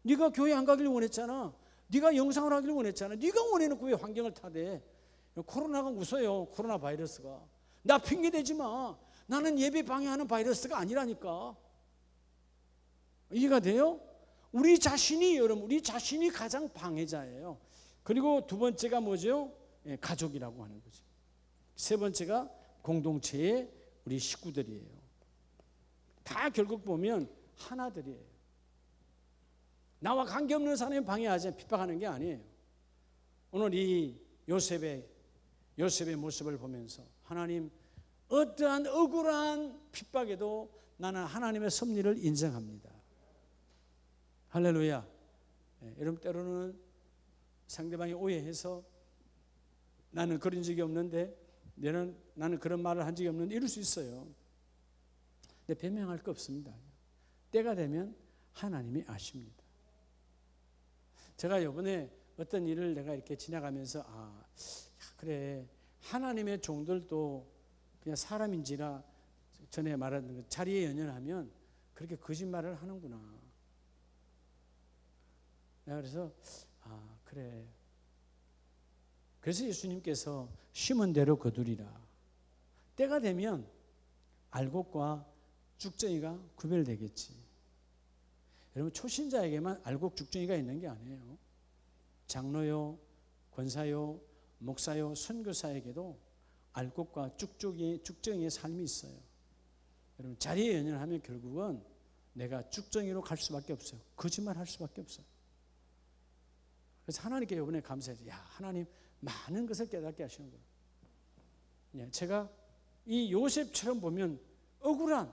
S1: 네가 교회 안 가길 원했잖아. 네가 영상을 하길 원했잖아. 네가 원해놓고 왜 환경을 탓해? 코로나가 웃어요. 코로나 바이러스가. 나 핑계대지 마. 나는 예배 방해하는 바이러스가 아니라니까. 이해가 돼요? 우리 자신이 여러분 우리 자신이 가장 방해자예요. 그리고 두 번째가 뭐죠? 가족이라고 하는 거죠. 세 번째가 공동체의 우리 식구들이에요. 다 결국 보면 하나들이에요. 나와 관계없는 사람이 방해하지 핍박하는 게 아니에요. 오늘 이 요셉의 모습을 보면서 하나님 어떠한 억울한 핍박에도 나는 하나님의 섭리를 인정합니다. 할렐루야. 여러분 때로는 상대방이 오해해서 나는 그런 적이 없는데 나는 그런 말을 한 적이 없는데 이럴 수 있어요. 근데 변명할 거 없습니다. 때가 되면 하나님이 아십니다. 제가 이번에 어떤 일을 내가 이렇게 지나가면서 그래 하나님의 종들도 그냥 사람인지라 전에 말한 자리에 연연하면 그렇게 거짓말을 하는구나. 내가 그래서 그래. 그래서 예수님께서 심은 대로 거두리라. 때가 되면 알곡과 쭉정이가 구별되겠지. 여러분 초신자에게만 알곡 쭉정이가 있는 게 아니에요. 장로요, 권사요, 목사요, 선교사에게도 알곡과 쭉정이의 삶이 있어요. 여러분 자리에 연연하면 결국은 내가 쭉정이로 갈 수밖에 없어요. 거짓말 할 수밖에 없어요. 그래서 하나님께 이번에 감사해서 하나님 많은 것을 깨닫게 하시는 거예요. 제가 이 요셉처럼 보면 억울한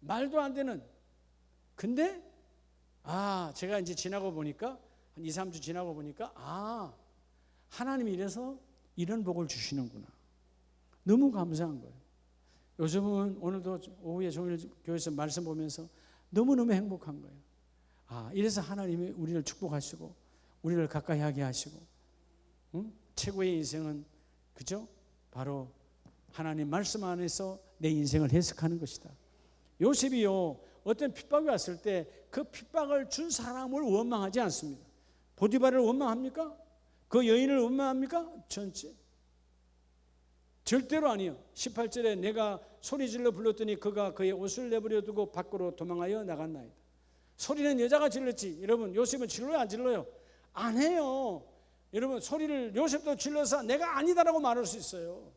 S1: 말도 안 되는 근데 제가 이제 지나고 보니까 한 2, 3주 지나고 보니까 하나님이 이래서 이런 복을 주시는구나. 너무 감사한 거예요. 요즘은 오늘도 오후에 종일 교회에서 말씀 보면서 너무너무 행복한 거예요. 이래서 하나님이 우리를 축복하시고 우리를 가까이 하게 하시고 최고의 인생은 그죠? 바로 하나님 말씀 안에서 내 인생을 해석하는 것이다. 요셉이요 어떤 핍박이 왔을 때 그 핍박을 준 사람을 원망하지 않습니다. 보디발을 원망합니까? 그 여인을 원망합니까? 전체 절대로 아니요. 18절에 내가 소리질러 불렀더니 그가 그의 옷을 내버려 두고 밖으로 도망하여 나갔나이다. 소리는 여자가 질렀지. 여러분 요셉은 질러요 안 질러요? 안 해요. 여러분 소리를 요셉도 질러서 내가 아니다라고 말할 수 있어요.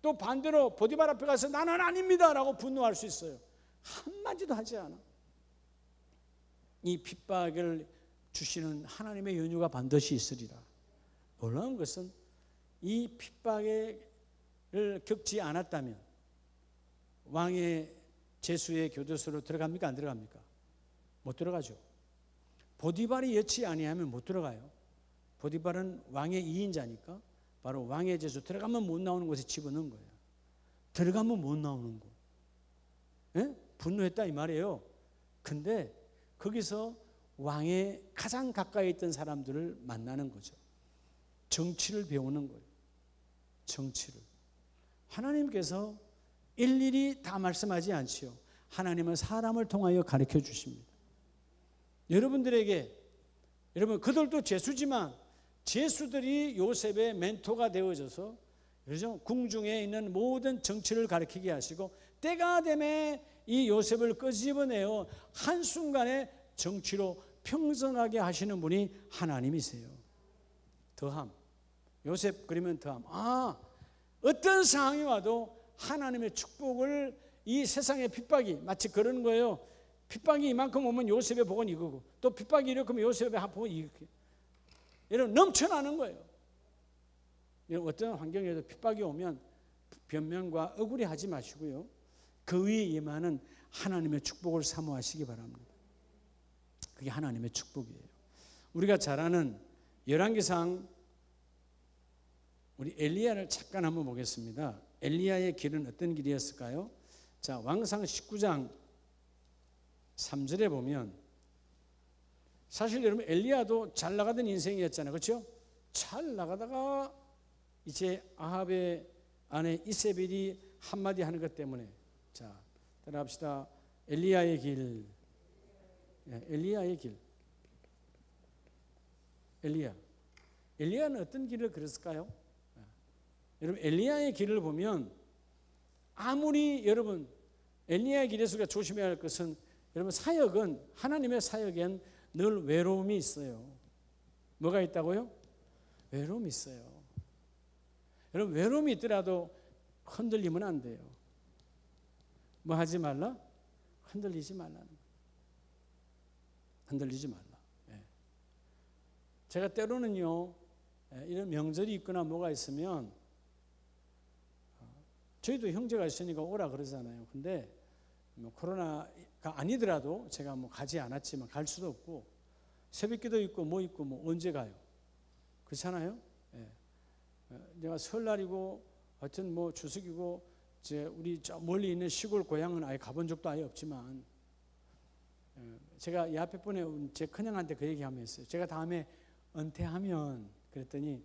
S1: 또 반대로 보디발 앞에 가서 나는 아닙니다라고 분노할 수 있어요. 한마디도 하지 않아. 이 핍박을 주시는 하나님의 연유가 반드시 있으리라. 놀라운 것은 이 핍박을 겪지 않았다면 왕의 제수의 교도소로 들어갑니까 안 들어갑니까? 못 들어가죠. 보디발이 여치 아니하면 못 들어가요. 보디발은 왕의 2인자니까 바로 왕의 제수 들어가면 못 나오는 곳에 집어넣은 거예요. 들어가면 못 나오는 곳. 분노했다 이 말이에요. 근데 거기서 왕의 가장 가까이 있던 사람들을 만나는 거죠. 정치를 배우는 거예요. 정치를. 하나님께서 일일이 다 말씀하지 않지요. 하나님은 사람을 통하여 가르쳐 주십니다. 여러분들에게 여러분 그들도 제수지만 제수들이 요셉의 멘토가 되어져서 그렇죠? 궁중에 있는 모든 정치를 가르치게 하시고 때가 되면 이 요셉을 끄집어내어 한순간에 정치로 평정하게 하시는 분이 하나님이세요. 더함. 요셉 그러면 더함. 어떤 상황이 와도 하나님의 축복을 이 세상의 핍박이 마치 그런 거예요. 핍박이 이만큼 오면 요셉의 복은 이거고 또 핍박이 이렇게 오면 요셉의 복은 이렇게. 여러분 넘쳐나는 거예요. 여러분 어떤 환경에도 핍박이 오면 변명과 억울해하지 마시고요. 그 위에 임하는 하나님의 축복을 사모하시기 바랍니다. 그게 하나님의 축복이에요. 우리가 잘 아는 열왕기상 우리 엘리야를 잠깐 한번 보겠습니다. 엘리야의 길은 어떤 길이었을까요? 자, 왕상 19장 3절에 보면 사실 여러분 엘리야도 잘 나가던 인생이었잖아요. 그렇죠? 잘 나가다가 이제 아합의 아내 이세벨이 한마디 하는 것 때문에 자, 따라합시다. 엘리야의 길. 엘리야의 길. 엘리야는 어떤 길을 걸었을까요? 여러분 엘리야의 길을 보면 아무리 여러분 엘리야의 길에서 우리가 조심해야 할 것은 여러분 사역은 하나님의 사역엔 늘 외로움이 있어요. 뭐가 있다고요? 외로움이 있어요. 여러분 외로움이 있더라도 흔들리면 안 돼요. 뭐 하지 말라? 흔들리지 말라는 거예요. 흔들리지 말라. 예. 제가 때로는요 이런 명절이 있거나 뭐가 있으면 저희도 형제가 있으니까 오라 그러잖아요. 근데 뭐 코로나가 아니더라도 제가 뭐 가지 않았지만 갈 수도 없고 새벽기도 있고 뭐 있고 뭐 언제 가요? 그렇잖아요. 예. 내가 설날이고 하여튼 뭐 추석이고 이제 우리 저 멀리 있는 시골 고향은 아예 가본 적도 아예 없지만 제가 이 앞에 분에 제 큰형한테 그 얘기하면 했어요. 제가 다음에 은퇴하면 그랬더니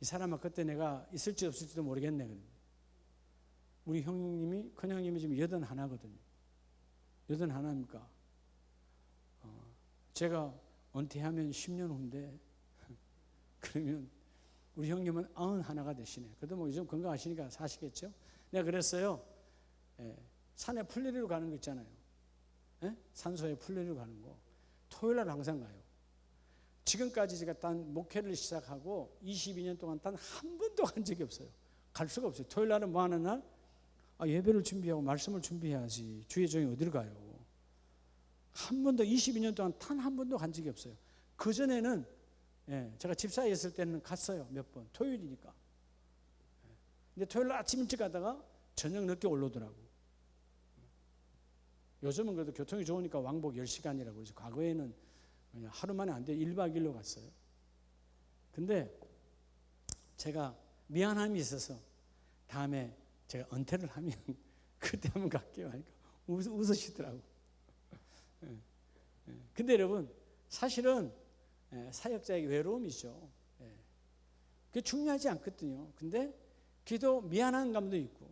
S1: 이 사람아 그때 내가 있을지 없을지도 모르겠네. 우리 형님이 큰형님이 지금 81거든요. 81입니까? 제가 은퇴하면 10년 후인데 그러면 우리 형님은 91가 되시네. 그래도 뭐 요즘 건강하시니까 사시겠죠? 내가 그랬어요. 예, 산에 풀내리러 가는 거 있잖아요. 예? 산소에 풀내리러 가는 거. 토요일 날 항상 가요. 지금까지 제가 단 목회를 시작하고 22년 동안 단 한 번도 간 적이 없어요. 갈 수가 없어요. 토요일 날은 뭐 하는 날? 예배를 준비하고 말씀을 준비해야지. 주의 종이 어딜 가요? 한 번도 22년 동안 단 한 번도 간 적이 없어요. 그전에는 제가 집사에 있을 때는 갔어요. 몇 번. 토요일이니까. 근데 토요일 날 아침 일찍 가다가 저녁 늦게 올라오더라고. 요즘은 그래도 교통이 좋으니까 왕복 10시간이라고 그러죠. 과거에는 그냥 하루 만에 안 돼. 1박 2일로 갔어요. 근데 제가 미안함이 있어서 다음에 제가 은퇴를 하면 그때 한번 갈게요 하니까 웃으시더라고. 근데 여러분 사실은 사역자에게 외로움이죠. 그게 중요하지 않거든요. 근데 기도 미안한 감도 있고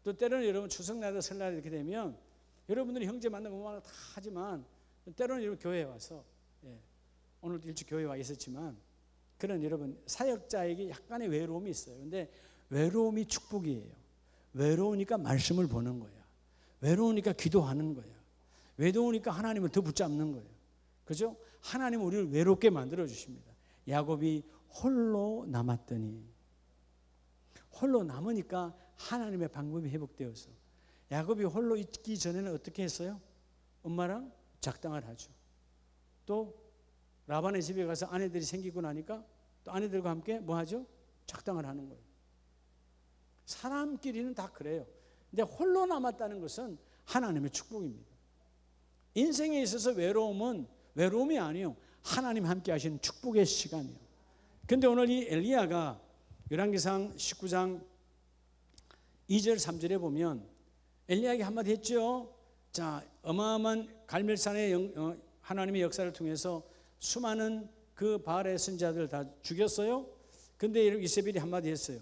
S1: 또 때로는 여러분 추석날이나 설날 이렇게 되면 여러분들이 형제 만나고 뭐 다 하지만 때로는 여러분 교회에 와서 오늘도 일찍 교회에 와 있었지만 그런 여러분 사역자에게 약간의 외로움이 있어요. 근데 외로움이 축복이에요. 외로우니까 말씀을 보는 거야. 외로우니까 기도하는 거야. 외로우니까 하나님을 더 붙잡는 거예요. 그죠? 하나님은 우리를 외롭게 만들어 주십니다. 야곱이 홀로 남았더니 홀로 남으니까 하나님의 방법이 회복되어서 야곱이 홀로 있기 전에는 어떻게 했어요? 엄마랑 작당을 하죠. 또 라반의 집에 가서 아내들이 생기고 나니까 또 아내들과 함께 뭐 하죠? 작당을 하는 거예요. 사람끼리는 다 그래요. 근데 홀로 남았다는 것은 하나님의 축복입니다. 인생에 있어서 외로움이 아니에요. 하나님 함께 하시는 축복의 시간이에요. 근데 오늘 이 엘리야가 열왕기상 19장 2절 3절에 보면 엘리야에게 한마디 했죠. 자, 어마어마한 갈멜산의 하나님의 역사를 통해서 수많은 그 바알의 선지자들 다 죽였어요. 근데 이세벨이 한마디 했어요.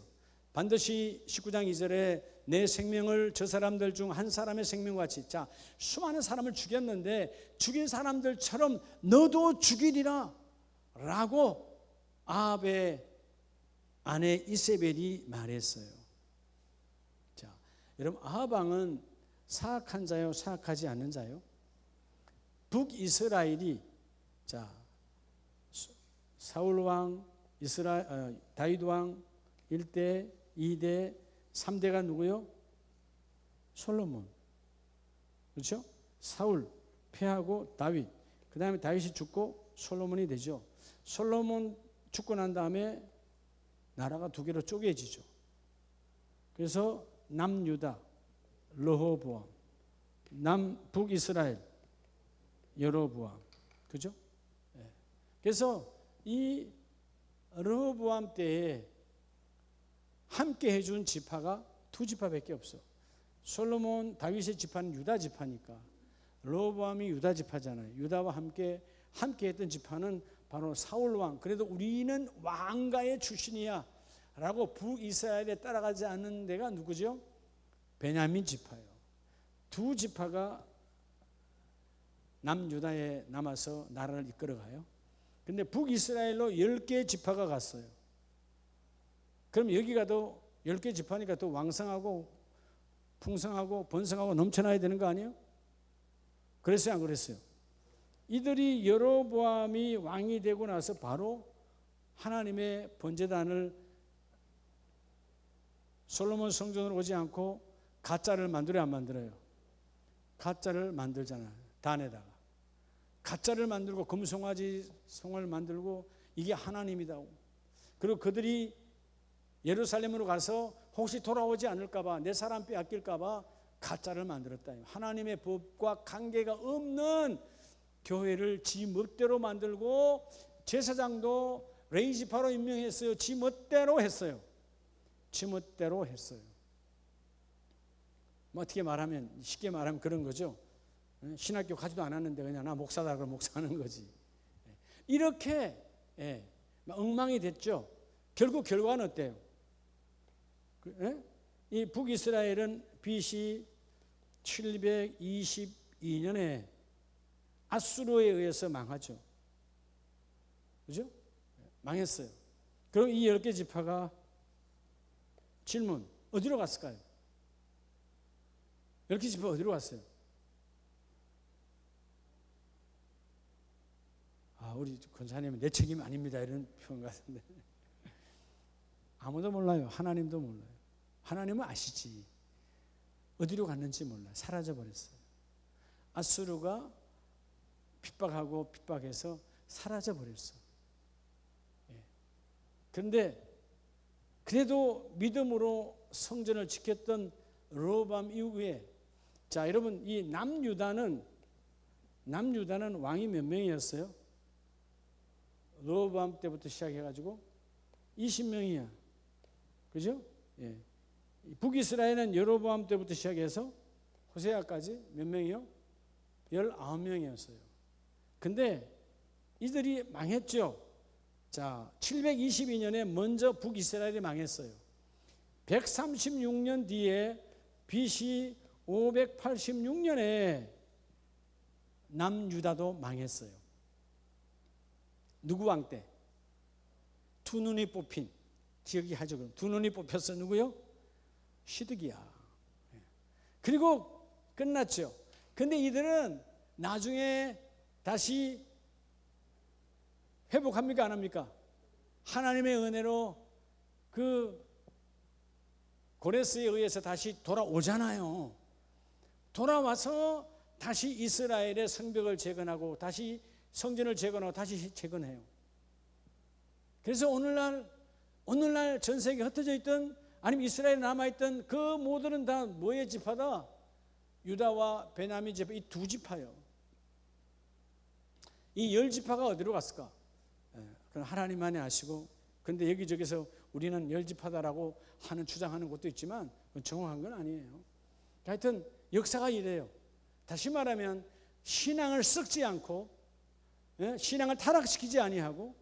S1: 반드시 19장 2절에 내 생명을 저 사람들 중 한 사람의 생명과 같이, 자, 수많은 사람을 죽였는데 죽인 사람들처럼 너도 죽이리라 라고 아합의 아내 이세벨이 말했어요. 자, 여러분 아합 왕은 사악한 자요 사악하지 않는 자요? 북이스라엘이 자 사울 왕, 다윗 왕 1대, 2대, 3대가 누구요? 솔로몬. 그렇죠? 사울 패하고 다윗. 그 다음에 다윗이 죽고 솔로몬이 되죠. 솔로몬 죽고 난 다음에 나라가 두 개로 쪼개지죠. 그래서 남유다 르호보암, 남북이스라엘 여로보암. 그죠? 네. 그래서 이 르호보암 때에 함께 해준 지파가 두 지파밖에 없어. 솔로몬 다윗의 지파는 유다 지파니까 르호보암이 유다 지파잖아요. 유다와 함께 했던 지파는 바로 사울 왕. 그래도 우리는 왕가의 출신이야 라고 북이스라엘에 따라가지 않는 데가 누구죠? 베냐민 지파예요. 두 지파가 남유다에 남아서 나라를 이끌어가요. 근데 북이스라엘로 10개 지파가 갔어요. 그럼 여기 가도 10개 지파니까 또 왕성하고 풍성하고 번성하고 넘쳐나야 되는 거 아니에요? 그랬어요, 안 그랬어요? 이들이 여로보암이 왕이 되고 나서 바로 하나님의 번제단을 솔로몬 성전으로 오지 않고 가짜를 만들어야 안 만들어요? 가짜를 만들잖아요. 단에다가 가짜를 만들고 금송아지 송을 만들고 이게 하나님이다. 그리고 그들이 예루살렘으로 가서 혹시 돌아오지 않을까봐 내 사람 빼앗길까봐 가짜를 만들었다. 하나님의 법과 관계가 없는 교회를 지 멋대로 만들고 제사장도 레이지파로 임명했어요. 지 멋대로 했어요. 지 멋대로 했어요. 뭐 어떻게 말하면 쉽게 말하면 그런 거죠. 신학교 가지도 않았는데 그냥 나 목사다 그러면 목사하는 거지. 이렇게 엉망이 됐죠. 결국 결과는 어때요? 이 북이스라엘은 BC 722년에 아수르에 의해서 망하죠. 그죠? 망했어요. 그럼 이 10개 지파가 질문, 어디로 갔을까요? 10개 지파 어디로 갔어요? 우리 권사님은 내 책임 아닙니다 이런 표현 같은데 아무도 몰라요. 하나님도 몰라요. 하나님은 아시지. 어디로 갔는지 몰라요. 사라져버렸어요. 아수르가 핍박하고 핍박해서 사라져버렸어. 그런데 그래도 믿음으로 성전을 지켰던 르호보암 이후에 자 여러분 이 남유다는 왕이 몇 명이었어요? 르호보암 때부터 시작해가지고 20명이야. 그죠? 예. 북이스라엘은 여로보암 때부터 시작해서 호세아까지 몇 명이요? 19명이었어요. 근데 이들이 망했죠. 자, 722년에 먼저 북이스라엘이 망했어요. 136년 뒤에 BC 586년에 남유다도 망했어요. 누구 왕 때? 두 눈이 뽑힌 기억이 하죠. 그럼 두 눈이 뽑혔어 누구요? 시드기야. 그리고 끝났죠. 근데 이들은 나중에 다시 회복합니까 안 합니까? 하나님의 은혜로 그 고레스에 의해서 다시 돌아오잖아요. 돌아와서 다시 이스라엘의 성벽을 재건하고 다시 성전을 재건하고 다시 재건해요. 그래서 오늘날 전 세계에 흩어져 있던 아니면 이스라엘에 남아있던 그 모두는 다 뭐의 지파다? 유다와 베냐민 지파 이 두 지파요. 이 10지파가 어디로 갔을까? 그건 하나님만이 아시고 근데 여기저기서 우리는 10지파다라고 하는 주장하는 것도 있지만 정확한 건 아니에요. 하여튼 역사가 이래요. 다시 말하면 신앙을 썩지 않고 신앙을 타락시키지 아니하고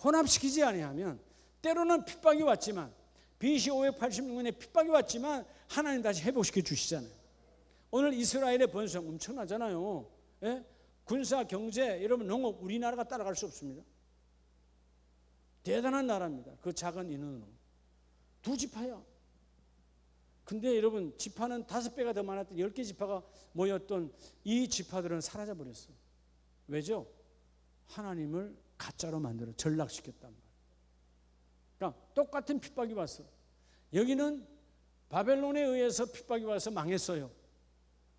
S1: 혼합시키지 아니하면 때로는 핍박이 왔지만 BC 586년에 핍박이 왔지만 하나님 다시 회복시켜 주시잖아요. 오늘 이스라엘의 번성 엄청나잖아요. 군사, 경제, 여러분 농업 우리나라가 따라갈 수 없습니다. 대단한 나라입니다. 그 작은 인원으로. 두 지파야. 근데 여러분 지파는 5배가 더 많았던 10개 지파가 모였던 이 지파들은 사라져버렸어요. 왜죠? 하나님을 가짜로 만들어 전락시켰단 말이에요. 그러니까 똑같은 핍박이 왔어. 여기는 바벨론에 의해서 핍박이 와서 망했어요.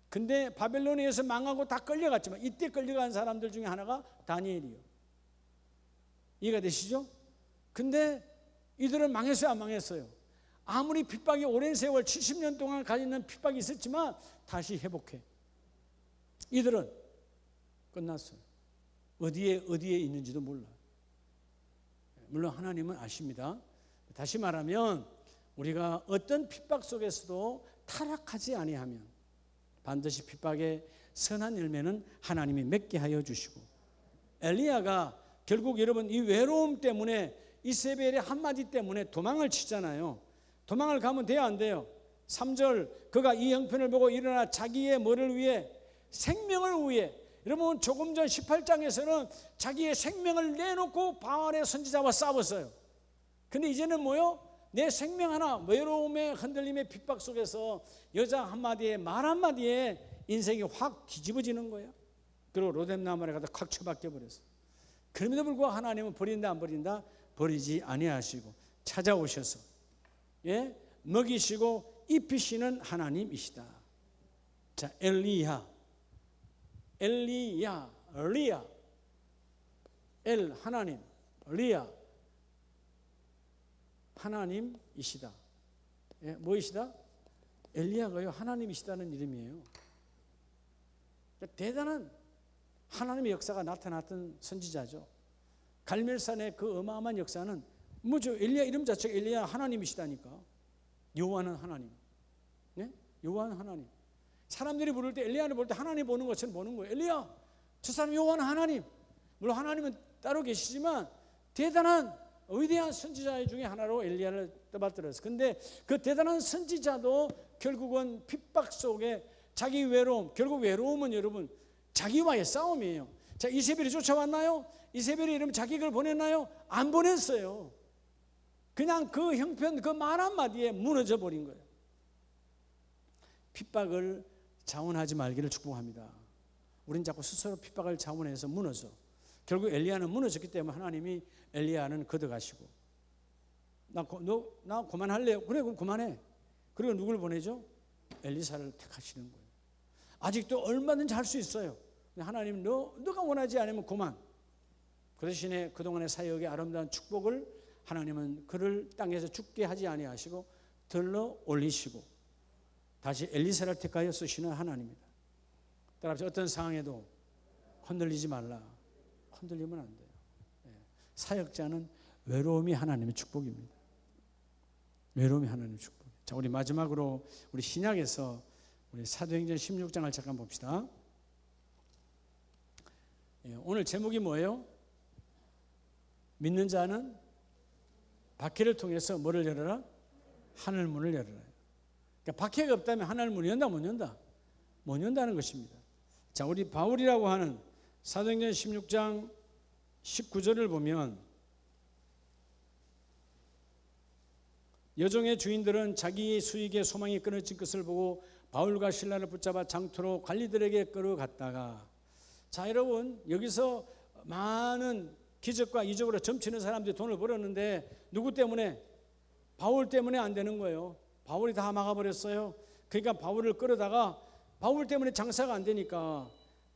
S1: 근데 바벨론에 의해서 망하고 다 끌려갔지만 이때 끌려간 사람들 중에 하나가 다니엘이요. 이해가 되시죠? 근데 이들은 망했어요 안 망했어요? 아무리 핍박이 오랜 세월 70년 동안 가지는 핍박이 있었지만 다시 회복해. 이들은 끝났어요. 어디에 있는지도 몰라. 물론 하나님은 아십니다. 다시 말하면 우리가 어떤 핍박 속에서도 타락하지 아니하면 반드시 핍박의 선한 열매는 하나님이 맺게 하여 주시고, 엘리야가 결국 여러분 이 외로움 때문에 이세벨의 한마디 때문에 도망을 치잖아요. 도망을 가면 돼야 안 돼요? 3절 그가 이 형편을 보고 일어나 자기의 뭐를 위해? 생명을 위해. 여러분 조금 전 18장에서는 자기의 생명을 내놓고 바알의 선지자와 싸웠어요. 근데 이제는 뭐요? 내 생명 하나, 외로움의 흔들림의 핍박 속에서 여자 한마디에 말 한마디에 인생이 확 뒤집어지는 거예요. 그리고 로뎀나무에 가다 콱 처박혀 버렸어요. 그럼에도 불구하고 하나님은 버린다 안 버린다? 버리지 아니하시고 찾아오셔서 먹이시고 입히시는 하나님이시다. 자, 엘리야, 리아, 엘 하나님, 리아 하나님이시다. 뭐이시다? 엘리야가요 하나님이시다는 이름이에요. 대단한 하나님의 역사가 나타났던 선지자죠. 갈멜산의 그 어마어마한 역사는 뭐죠? 엘리야 이름 자체가 엘리야 하나님이시다니까. 여호와는 하나님. 네? 여호와는 하나님. 사람들이 부를 때 엘리야를 볼 때 하나님 보는 것처럼 보는 거예요. 엘리야, 저 사람 여호와는 하나님. 물론 하나님은 따로 계시지만 대단한 위대한 선지자 중에 하나로 엘리야를 떠받들었어요. 근데 그 대단한 선지자도 결국은 핍박 속에 자기 외로움, 결국 외로움은 여러분 자기와의 싸움이에요. 자, 이세벨이 쫓아왔나요? 이세벨이 이러면 자기 걸 보냈나요? 안 보냈어요. 그냥 그 형편 그 말 한마디에 무너져 버린 거예요. 핍박을 자원하지 말기를 축복합니다. 우린 자꾸 스스로 핍박을 자원해서 무너져. 결국 엘리야는 무너졌기 때문에 하나님이 엘리야는 걷어가시고, 나 그만할래요? 그래 그럼 그만해. 그리고 누굴 보내죠? 엘리사를 택하시는 거예요. 아직도 얼마든지 할 수 있어요. 하나님 너가 원하지 않으면 그만. 그 대신에 그동안의 사역의 아름다운 축복을 하나님은 그를 땅에서 죽게 하지 아니하시고 들러 올리시고 다시 엘리사를 택하여 쓰시는 하나님입니다. 따라서 어떤 상황에도 흔들리지 말라. 흔들리면 안 돼요. 사역자는 외로움이 하나님의 축복입니다. 외로움이 하나님의 축복. 자, 우리 마지막으로 우리 신약에서 우리 사도행전 16장을 잠깐 봅시다. 오늘 제목이 뭐예요? 믿는 자는 박해를 통해서 뭐를 열어라? 하늘 문을 열어라. 그러니까 박해가 없다면 하늘 문을 연다 못 연다? 못 연다는 것입니다. 자, 우리 바울이라고 하는 사도행전 16장 19절을 보면 여종의 주인들은 자기의 수익의 소망이 끊어진 것을 보고 바울과 실라를 붙잡아 장터로 관리들에게 끌어갔다가, 자 여러분 여기서 많은 기적과 이적으로 점치는 사람들이 돈을 벌었는데 누구 때문에? 바울 때문에 안 되는 거예요. 바울이 다 막아버렸어요. 그러니까 바울을 끌어다가 바울 때문에 장사가 안 되니까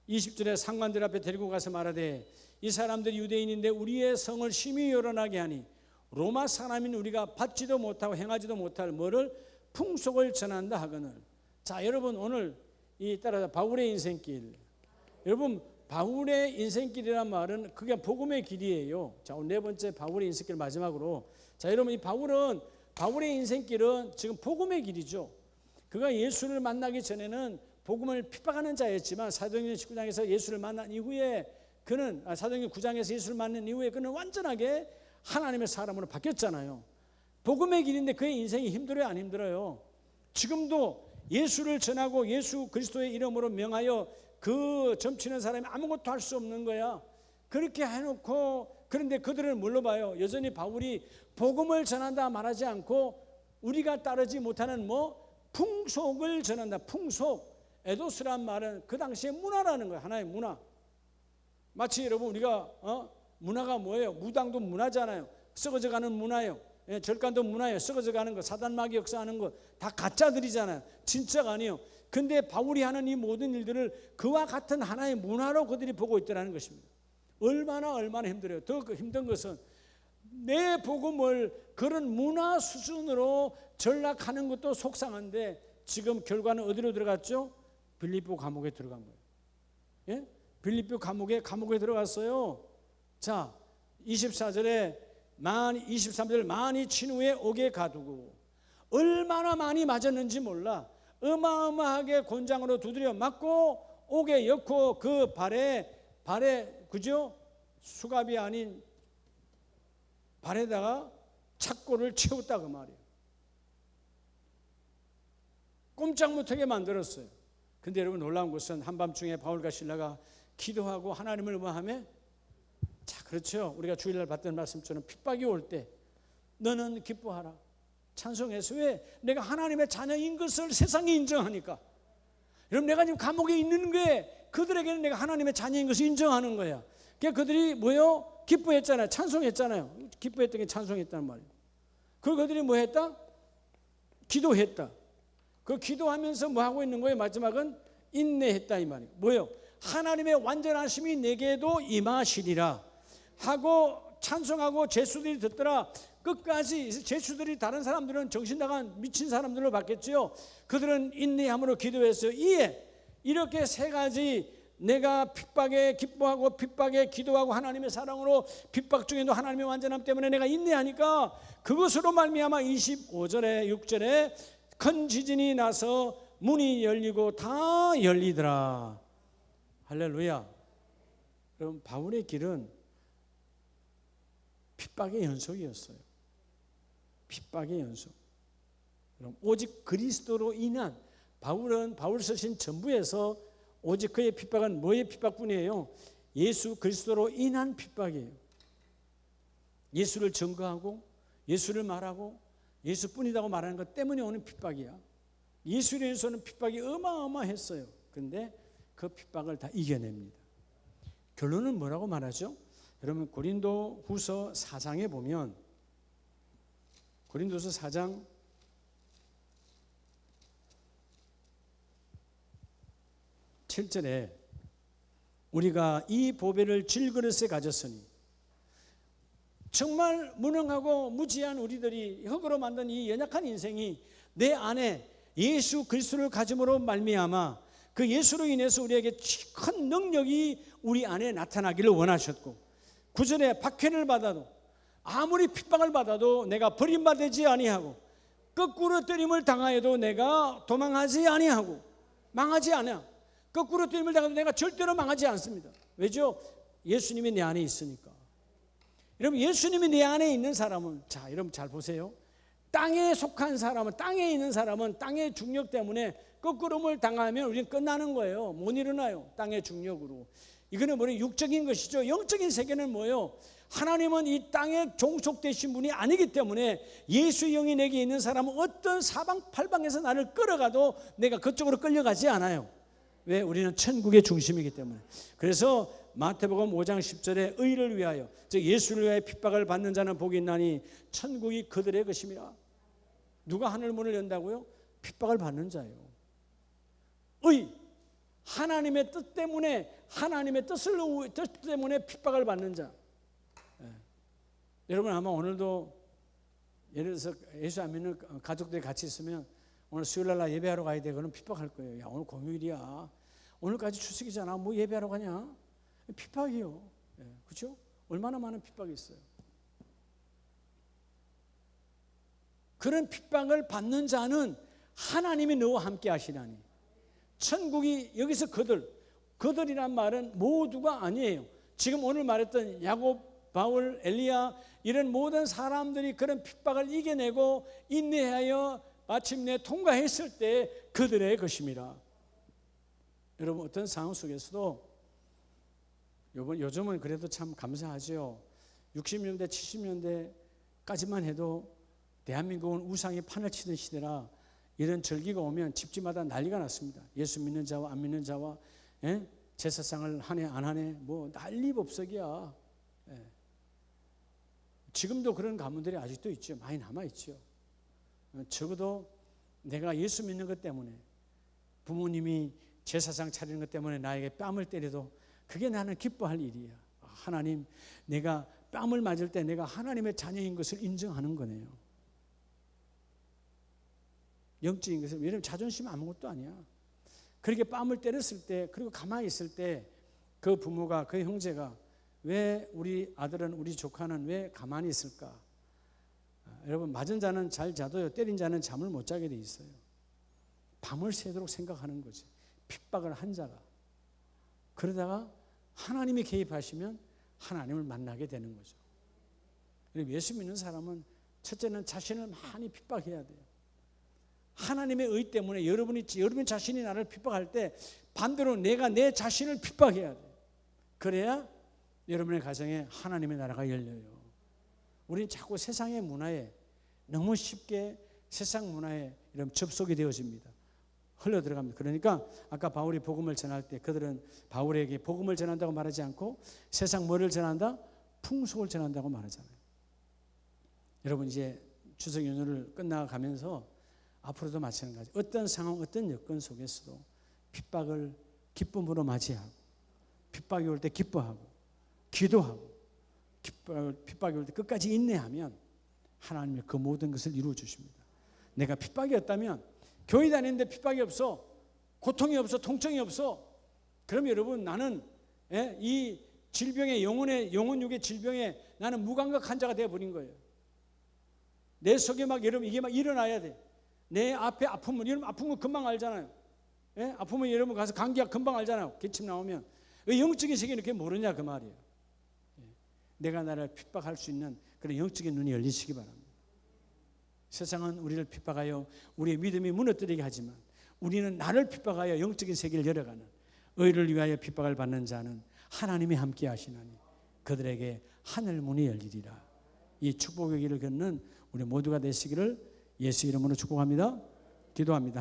S1: 20절에 상관들 앞에 데리고 가서 말하되 이 사람들이 유대인인데 우리의 성을 심히 요란하게 하니 로마 사람인 우리가 받지도 못하고 행하지도 못할 뭐를 풍속을 전한다 하거늘. 자 여러분 오늘 따라서 바울의 인생길, 여러분 바울의 인생길이란 말은 그게 복음의 길이에요. 자 오늘 네 번째 바울의 인생길 마지막으로, 자 여러분 이 바울의 인생길은 지금 복음의 길이죠. 그가 예수를 만나기 전에는 복음을 핍박하는 자였지만 사도행전 19장에서 예수를 만난 이후에 그는 사도행전 9장에서 예수를 만난 이후에 그는 완전하게 하나님의 사람으로 바뀌었잖아요. 복음의 길인데 그의 인생이 힘들어요 안 힘들어요? 지금도 예수를 전하고 예수 그리스도의 이름으로 명하여 그 점치는 사람이 아무것도 할 수 없는 거야. 그렇게 해놓고 그런데 그들을 뭘로 봐요? 여전히 바울이 복음을 전한다 말하지 않고 우리가 따르지 못하는 풍속을 전한다. 풍속. 에도스란 말은 그 당시의 문화라는 거예요. 하나의 문화. 마치 여러분 우리가 문화가 뭐예요? 무당도 문화잖아요. 썩어져가는 문화예요. 절간도 문화예요. 썩어져가는 거, 사단마귀 역사하는 거 다 가짜들이잖아요. 진짜가 아니에요. 근데 바울이 하는 이 모든 일들을 그와 같은 하나의 문화로 그들이 보고 있다는 것입니다. 얼마나 힘들어요. 더 힘든 것은 내 복음을 그런 문화 수준으로 전락하는 것도 속상한데 지금 결과는 어디로 들어갔죠? 빌립보 감옥에 들어간 거예요. 빌립보 감옥에 들어갔어요. 자 24절에 많이 23절 많이 친 후에 옥에 가두고 얼마나 많이 맞았는지 몰라 어마어마하게 곤장으로 두드려 맞고 옥에 엮고 그 발에 그죠? 수갑이 아닌 발에다가 착고를 채웠다 그 말이에요. 꼼짝 못하게 만들었어요. 근데 여러분 놀라운 것은 한밤중에 바울과 실라가 기도하고 하나님을 뭐하며? 자, 그렇죠. 우리가 주일날 받던 말씀처럼 핍박이 올 때 너는 기뻐하라. 찬송해서 왜? 내가 하나님의 자녀인 것을 세상에 인정하니까. 여러분 내가 지금 감옥에 있는 게 그들에게는 내가 하나님의 자녀인 것을 인정하는 거야. 그러니까 그들이 뭐요? 기뻐했잖아요. 찬송했잖아요. 기뻐했던 게 찬송했단 말이에요. 그들이 뭐 했다? 기도했다. 그 기도하면서 뭐 하고 있는 거예요? 마지막은 인내했다 이 말이에요. 뭐요? 하나님의 완전하심이 내게도 임하시리라 하고 찬송하고 제수들이 듣더라. 끝까지 제수들이 다른 사람들은 정신 나간 미친 사람들로 봤겠죠. 그들은 인내함으로 기도했어요. 이에 이렇게 세 가지 내가 핍박에 기뻐하고 핍박에 기도하고 하나님의 사랑으로 핍박 중에도 하나님의 완전함 때문에 내가 인내하니까 그것으로 말미암아 25절에 6절에 큰 지진이 나서 문이 열리고 다 열리더라. 할렐루야. 그럼 바울의 길은 핍박의 연속이었어요. 핍박의 연속. 그럼 오직 그리스도로 인한 바울 서신 전부에서 오직 그의 핍박은 뭐의 핍박뿐이에요? 예수 그리스도로 인한 핍박이에요. 예수를 증거하고 예수를 말하고 예수뿐이라고 말하는 것 때문에 오는 핍박이야. 예수에 대해서는 핍박이 어마어마했어요. 그런데 그 핍박을 다 이겨냅니다. 결론은 뭐라고 말하죠? 여러분 고린도 후서 4장에 보면 고린도서 4장 7절에 우리가 이 보배를 질그릇에 가졌으니 정말 무능하고 무지한 우리들이 흙으로 만든 이 연약한 인생이 내 안에 예수 그리스도를 가짐으로 말미암아 그 예수로 인해서 우리에게 큰 능력이 우리 안에 나타나기를 원하셨고 9절에 박해를 받아도 아무리 핍박을 받아도 내가 버림받지 아니하고 거꾸로 때림을 당하여도 내가 도망하지 아니하고 망하지 않아. 거꾸로 때림을 당해도 내가 절대로 망하지 않습니다. 왜죠? 예수님이 내 안에 있으니까. 여러분 예수님이 내 안에 있는 사람은 자 여러분 잘 보세요. 땅에 속한 사람은 땅에 있는 사람은 땅의 중력 때문에 거꾸름을 당하면 우리는 끝나는 거예요. 못 일어나요. 땅의 중력으로. 이거는 뭐냐 육적인 것이죠. 영적인 세계는 뭐예요? 하나님은 이 땅에 종속되신 분이 아니기 때문에 예수의 영이 내게 있는 사람은 어떤 사방팔방에서 나를 끌어가도 내가 그쪽으로 끌려가지 않아요. 왜? 우리는 천국의 중심이기 때문에. 그래서 마태복음 5장 10절에 의를 위하여 즉 예수를 위하여 핍박을 받는 자는 복이 있나니 천국이 그들의 것임이라. 누가 하늘 문을 연다고요? 핍박을 받는 자예요. 의 하나님의 뜻 때문에 하나님의 뜻 때문에 핍박을 받는 자. 여러분 아마 오늘도 예를 들어서 예수 안 믿는 가족들이 같이 있으면 오늘 수요일날 나 예배하러 가야 돼. 그럼 핍박할 거예요. 야 오늘 공휴일이야. 오늘까지 추석이잖아. 뭐 예배하러 가냐? 핍박이요. 그렇죠? 얼마나 많은 핍박이 있어요. 그런 핍박을 받는 자는 하나님이 너와 함께 하시나니 천국이 여기서 그들이란 말은 모두가 아니에요. 지금 오늘 말했던 야곱, 바울, 엘리야 이런 모든 사람들이 그런 핍박을 이겨내고 인내하여 마침내 통과했을 때 그들의 것입니다. 여러분 어떤 상황 속에서도 요즘은 그래도 참 감사하죠. 60년대 70년대까지만 해도 대한민국은 우상이 판을 치던 시대라 이런 절기가 오면 집집마다 난리가 났습니다. 예수 믿는 자와 안 믿는 자와 제사상을 하네 안 하네 뭐 난리법석이야. 지금도 그런 가문들이 아직도 있죠. 많이 남아있죠. 적어도 내가 예수 믿는 것 때문에 부모님이 제사상 차리는 것 때문에 나에게 뺨을 때려도 그게 나는 기뻐할 일이야. 하나님 내가 뺨을 맞을 때 내가 하나님의 자녀인 것을 인정하는 거네요. 영적인 것을 왜냐하면 자존심 아무것도 아니야. 그렇게 뺨을 때렸을 때 그리고 가만히 있을 때 그 부모가 그 형제가 왜 우리 아들은 우리 조카는 왜 가만히 있을까? 여러분 맞은 자는 잘 자도요 때린 자는 잠을 못 자게 돼 있어요. 밤을 새도록 생각하는 거지. 핍박을 한 자가. 그러다가 하나님이 개입하시면 하나님을 만나게 되는 거죠. 예수 믿는 사람은 첫째는 자신을 많이 핍박해야 돼요. 하나님의 의 때문에 여러분 자신이 나를 핍박할 때 반대로 내가 내 자신을 핍박해야 돼요. 그래야 여러분의 가정에 하나님의 나라가 열려요. 우리는 자꾸 세상의 문화에 너무 쉽게 세상 문화에 이런 접속이 되어집니다. 흘러 들어갑니다. 그러니까 아까 바울이 복음을 전할 때 그들은 바울에게 복음을 전한다고 말하지 않고 세상 뭐를 전한다? 풍속을 전한다고 말하잖아요. 여러분 이제 추석 연휴를 끝나가면서 앞으로도 마찬가지. 어떤 상황, 어떤 여건 속에서도 핍박을 기쁨으로 맞이하고 핍박이 올 때 기뻐하고 기도하고 핍박이 올 때 끝까지 인내하면 하나님이 그 모든 것을 이루어 주십니다. 내가 핍박이 없다면 교회 다니는데 핍박이 없어, 고통이 없어, 통증이 없어. 그럼 여러분 나는 이 질병의 영혼육의 질병에 나는 무감각한 자가 되어버린 거예요. 내 속에 막 여러분 이게 막 일어나야 돼. 내 앞에 아프면 여러분 아픈 거 금방 알잖아요. 아프면 여러분 가서 감기약 금방 알잖아요. 기침 나오면 왜 영적인 세계는 이렇게 모르냐 그 말이에요. 내가 나를 핍박할 수 있는 그런 영적인 눈이 열리시기 바랍니다. 세상은 우리를 핍박하여 우리의 믿음이 무너뜨리게 하지만 우리는 나를 핍박하여 영적인 세계를 열어가는 의를 위하여 핍박을 받는 자는 하나님이 함께 하시나니 그들에게 하늘 문이 열리리라. 이 축복의 길을 걷는 우리 모두가 되시기를 예수 이름으로 축복합니다. 기도합니다.